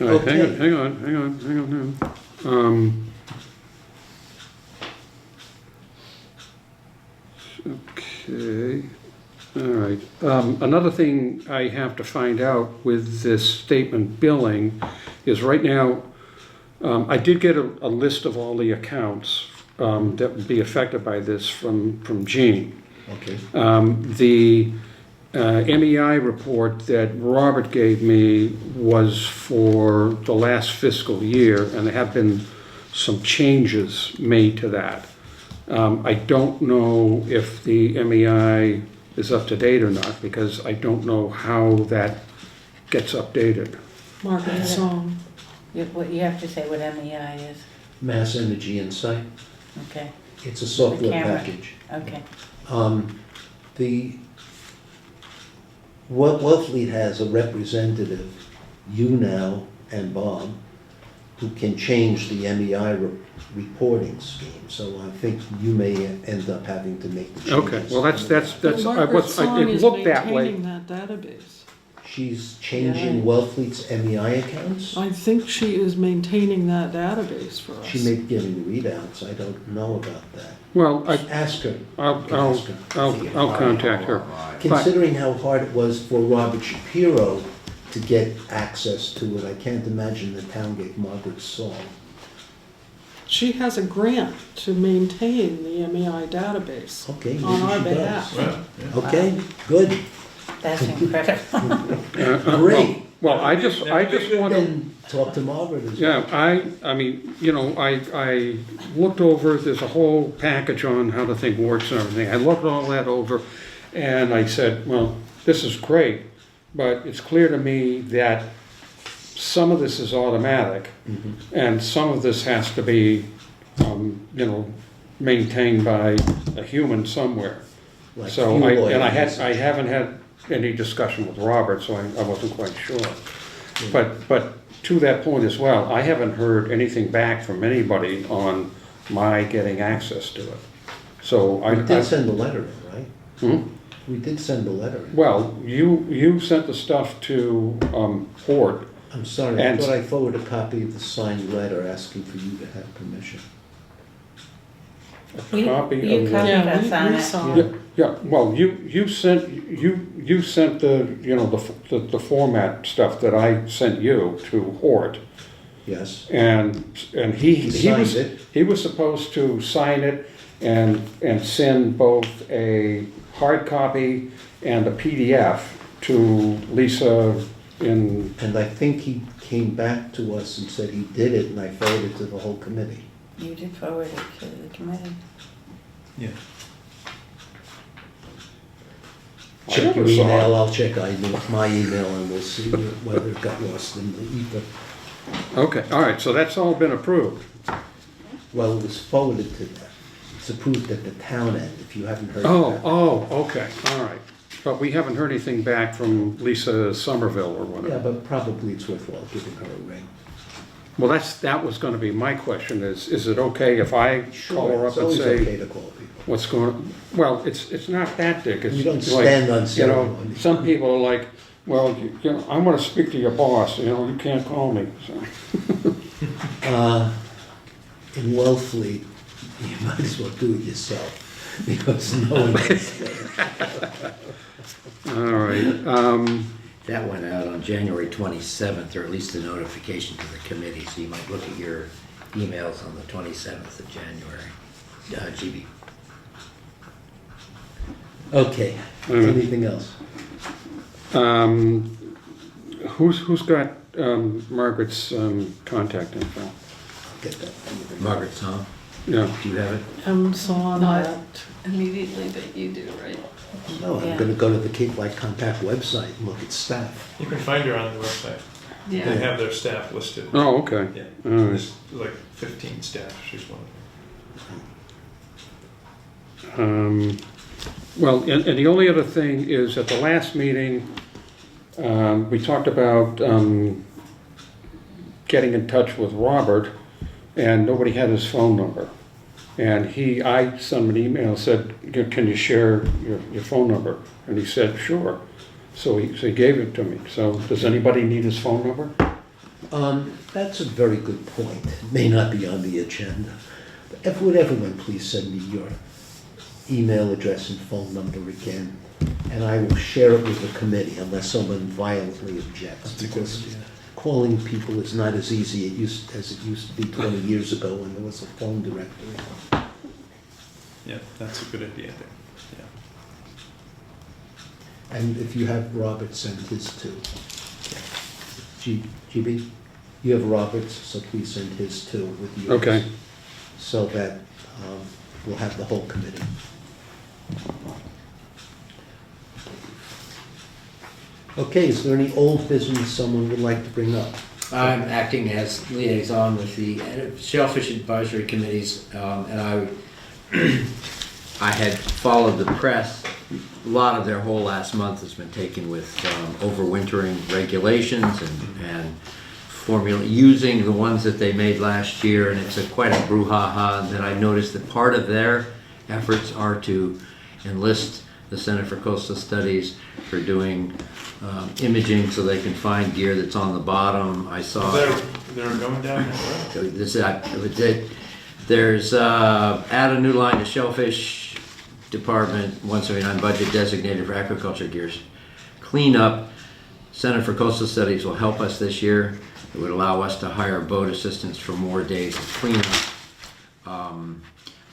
Okay. hang on now. Okay, all right. Another thing I have to find out with this statement billing is right now, I did get a list of all the accounts that would be affected by this from Gene. Okay. The MEI report that Robert gave me was for the last fiscal year, and there have been some changes made to that. I don't know if the MEI is up to date or not, because I don't know how that gets updated. Margaret Song. What you have to say what MEI is, Mass Energy Insight, okay, it's a software camera. package. okay. Wellfleet has a representative, you now and Bob, who can change the MEI reporting scheme. So I think you may end up having to make the changes. Okay, well, that's, Margaret Song it is looked that way. maintaining that database. She's changing Wellfleet's MEI accounts? I think she is maintaining that database for us. She may be getting readouts, I don't know about that. Well, Ask her. I'll contact her. Considering how hard it was for Robert Shapiro to get access to it, I can't imagine the town gave Margaret Saul. she has a grant to maintain the MEI database Okay, maybe on our she behalf. does. Well, yeah. Okay, good, That's incredible. great. Well, I just want to, Then talk to Margaret as well. yeah, I mean, you know, I looked over, there's a whole package on how the thing works and everything. I looked all that over and I said, well, this is great, but it's clear to me that some of this is automatic and some of this has to be, you know, maintained by a human somewhere. Like So fuel I oil haven't usage. had any discussion with Robert, so I wasn't quite sure. But to that point as well, I haven't heard anything back from anybody on my getting access to it. So I, We did send a letter in, right? Hmm? We did send a letter in. Well, you sent the stuff to Hort. I'm sorry, I And- thought I forwarded a copy of the signed letter asking for you to have permission. A copy You of the. copied Yeah, us on we it. saw Yeah, it. yeah, well, you sent the, you know, the format stuff that I sent you to Hort. Yes, And He signed it. he was supposed to sign it and send both a hard copy and a PDF to Lisa in, and I think he came back to us and said he did it, and I forwarded it to the whole committee. You did forward it to the committee. Yeah. Check your never saw it. email, I'll check my email, and we'll see whether it got lost in the ether. okay, all right, so that's all been approved. Well, it was forwarded to them. It's approved at the town end, if you haven't heard Oh, of that. okay, all right. But we haven't heard anything back from Lisa Somerville or Yeah, whatever. but probably it's worthwhile giving her a ring. Well, that was gonna be my question, is it okay if I call her It's up and always say, okay to call people. what's going, well, it's not that, Dick. It's You don't like, stand on you know, ceremony. some people are like, well, you know, I want to speak to your boss, you know, you can't call me, so. In Wellfleet, you might as well do it yourself, because no one else can. All right, That went out on January 27th, or at least a notification to the committee, so you might look at your emails on the 27th of January. GB. Okay, anything else? who's got Margaret's contact info? I'll get that from you. Margaret Song, Yeah, do you have it? Amazon, Not that. immediately, but you do, right? No, I'm Yeah. gonna go to the Cape Light Compact website and look at staff. You can find her on the website. They Yeah. have their staff listed. oh, okay. Yeah, All right. there's like 15 staff, she's one of Well, and the only other thing is, at the last meeting, we talked about getting in touch with Robert, and nobody had his phone number. And I sent him an email, said, can you share your phone number? And he said, sure. So he gave it to me. So does anybody need his phone number? That's a very good point. It may not be on the agenda. But would everyone please send me your email address and phone number again? And I will share it with the committee unless someone violently objects. Because calling people is not as easy as it used to be 20 years ago when there was a phone directory. Yeah, that's a good idea, I think. Yeah. And if you have Robert, send his too. GB, you have Robert's, so please send his too with yours. Okay. So that we'll have the whole committee. Okay, is there any old business someone would like to bring up? I'm acting as liaison with the Shellfish Advisory Committees, and I had followed the press. A lot of their whole last month has been taken with overwintering regulations and using the ones that they made last year, and it's quite a brouhaha. And then I noticed that part of their efforts are to enlist the Center for Coastal Studies for doing imaging so they can find gear that's on the bottom. I saw They're going down that road. there's add a new line to Shellfish Department 179 budget designated for aquaculture gears. Cleanup, Center for Coastal Studies will help us this year. It would allow us to hire boat assistants for more days of cleanup.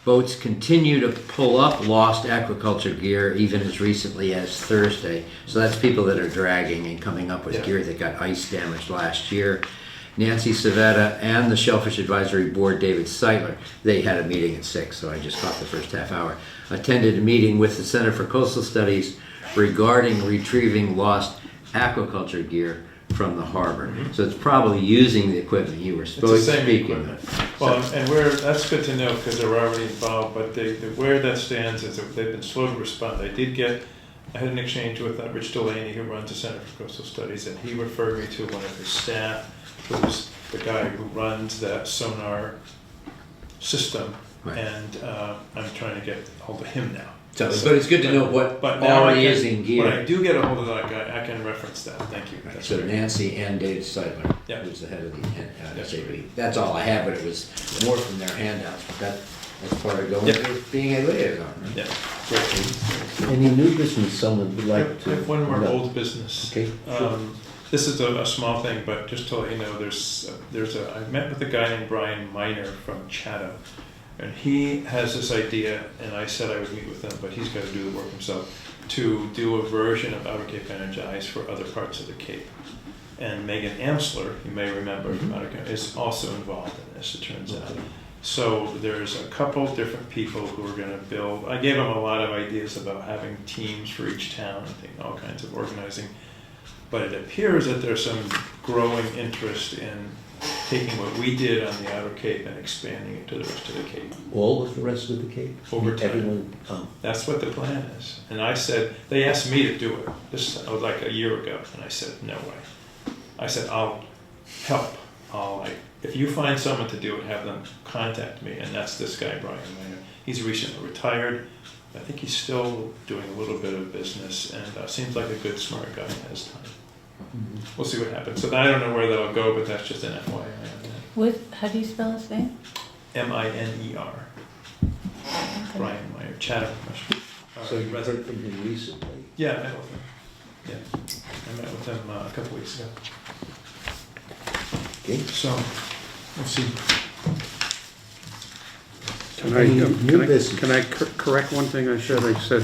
Boats continue to pull up lost aquaculture gear even as recently as Thursday. So that's people that are dragging and coming up with Yeah. gear that got ice damage last year. Nancy Savetta and the Shellfish Advisory Board, David Seitler, they had a meeting at 6, so I just caught the first half hour, attended a meeting with the Center for Coastal Studies regarding retrieving lost aquaculture gear from the harbor. So it's probably using the equipment you were It's the supposed to same speak equipment. of. Well, and that's good to know because they're already involved, but where that stands is that they've been slow to respond. I had an exchange with Rich Delaney, who runs the Center for Coastal Studies, and he referred me to one of his staff, who's the guy who runs that sonar system, Right. and I'm trying to get hold of him now. So, but it's good to know what But now already is in when I gear. do get a hold of that guy, I can reference that. Thank you. That's So great. Nancy and David Seidler, Yeah. who's the head of the That's SAB. That's all I have, but it was more from their handouts, but that's part of going Yep. to being a liaison. Right? Yeah, great. Any new business someone would I like to? have one more know? old business. Okay, sure. This is a small thing, but just to let you know, I met with a guy named Brian Miner from Chatham, and he has this idea, and I said I would meet with him, but he's got to do the work himself, to do a version of Outer Cape Energize for other parts of the Cape. And Megan Amsler, you may remember from Outer Cape, is also involved in this, it turns out. So there's a couple different people who are going to build. I gave them a lot of ideas about having teams for each town and all kinds of organizing. But it appears that there's some growing interest in taking what we did on the Outer Cape and expanding it to the rest of the Cape. All of the rest of the Cape? Over time. Everyone, That's what the plan is. And I said, they asked me to do it. This was like a year ago, and I said, no way. I said, I'll help. If you find someone to do it, have them contact me. And that's this guy, Brian Mayer. He's recently retired. I think he's still doing a little bit of business, and seems like a good, smart guy and has time. We'll see what happens. So I don't know where that'll go, but that's just an FYI on that. How do you spell his name? Miner. Brian Meyer, Chatham. so you heard resident. from him recently? Yeah, I met with him. Yeah, I met with him a couple weeks ago. Okay. So, we'll see. Can I, Any new business? can I correct one thing I said? I said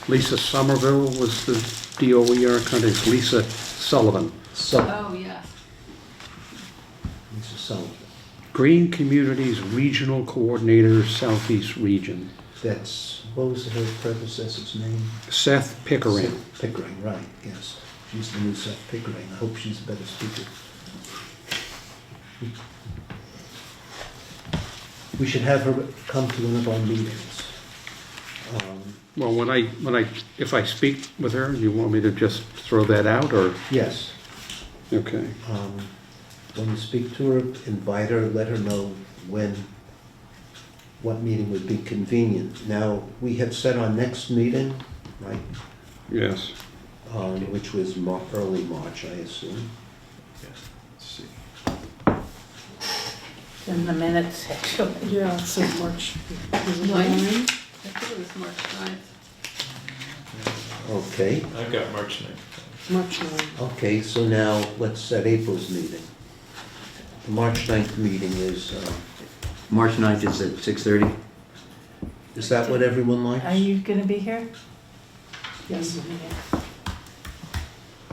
Lisa Somerville was the DOER contact, it's Lisa Sullivan. Oh, yes. Mr. Sullivan. Green Communities Regional Coordinator, Southeast Region. That's, what was her predecessor's name? Seth Pickering. Seth Pickering, right, yes. She's the new Seth Pickering. I hope she's a better speaker. We should have her come to one of our meetings. Well, if I speak with her, you want me to just throw that out, or? Yes, Okay. when you speak to her, invite her, let her know what meeting would be convenient. Now, we had set our next meeting, right, Yes. which was early March, I assume. Yeah, let's see. In the minutes, actually. Yeah, it says March. Is it Nine? nine? I think it was March 9th. Okay, I've got March 9th. March 9. okay, so now let's set April's meeting. The March 9th meeting is March 9th is at 6:30. is that what everyone likes? Are you gonna be here? Yes.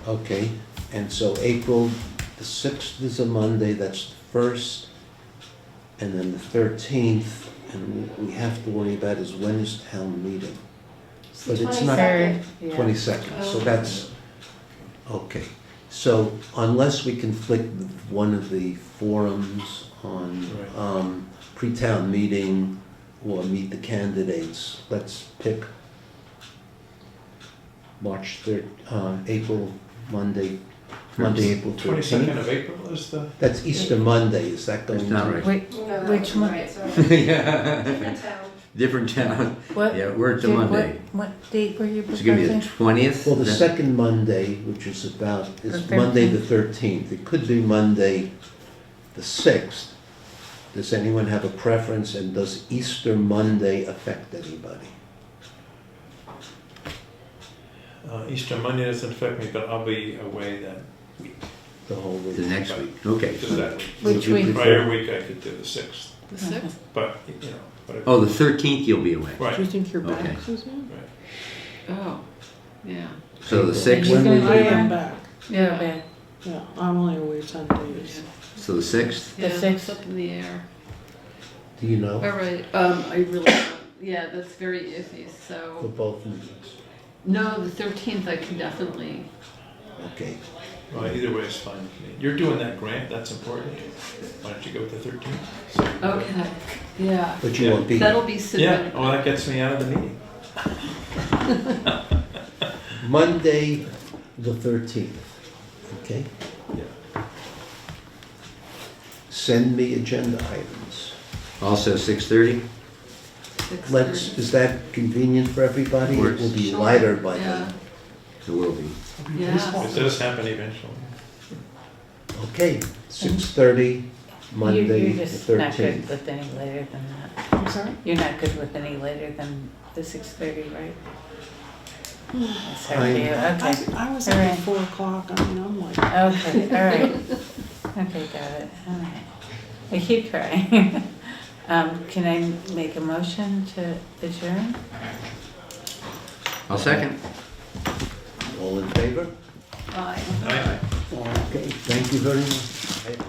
Okay, and so April the 6th is a Monday, that's the first, and then the 13th, and we have to worry about is when is town meeting? But it's not 22nd, so that's, okay. So unless we conflict with one of the forums on Right. pre-town meeting or meet the candidates, let's pick March 3rd, April, Monday, April 22nd 13th. of April is the, That's Easter Monday, is that going It's not to? right. Wait, which one? Yeah. Different town. What? Yeah, we're to Monday. What date were you It's gonna be the proposing? 20th? Well, the second Monday, which is The Monday 13th. the 13th. It could be Monday the 6th. Does anyone have a preference, and does Easter Monday affect anybody? Easter Monday doesn't affect me, but I'll be away that week. The whole week. The next week, okay. Just that week. Which Would you week? prefer- Prior week I could do the 6th, The 6th? but, you know, whatever. Oh, the 13th you'll be away. Do you Right, think you're Okay. back, Suzanne? right. Oh, yeah. So the 6th, When I we am do- back, Yeah, okay. yeah, I'm only away 10 days. so the 6th? The Yeah, 6th. it's up in the air. Do you know? All right, I really, don't. Yeah, that's very iffy, For so, both meetings? no, the 13th I can definitely, Okay. Well, either way is fine with me. You're doing that grant, that's important. Why don't you go with the 13th? So- okay, yeah. But you Yeah. won't be That'll here. be Yeah, submitted. well, that gets me out of the meeting. Monday, the 13th, okay? Yeah. Send me agenda items. Also 6:30? 6:30. Is that convenient for everybody? It will be Sure, lighter by yeah. then. It will be. Yeah, It does happen eventually. Okay, 6:30, Monday, You're the just not good 13th. with any later than that. I'm sorry? You're not good with any later than the 6:30, right? That's hard for I'm- you, okay. I was All up right. at 4 o'clock, I mean, I'm like, Okay, all right. Okay, got it, all right. I keep trying. Can I make a motion to adjourn? I'll second. All in favor? bye. Aye. Okay, thank you very much.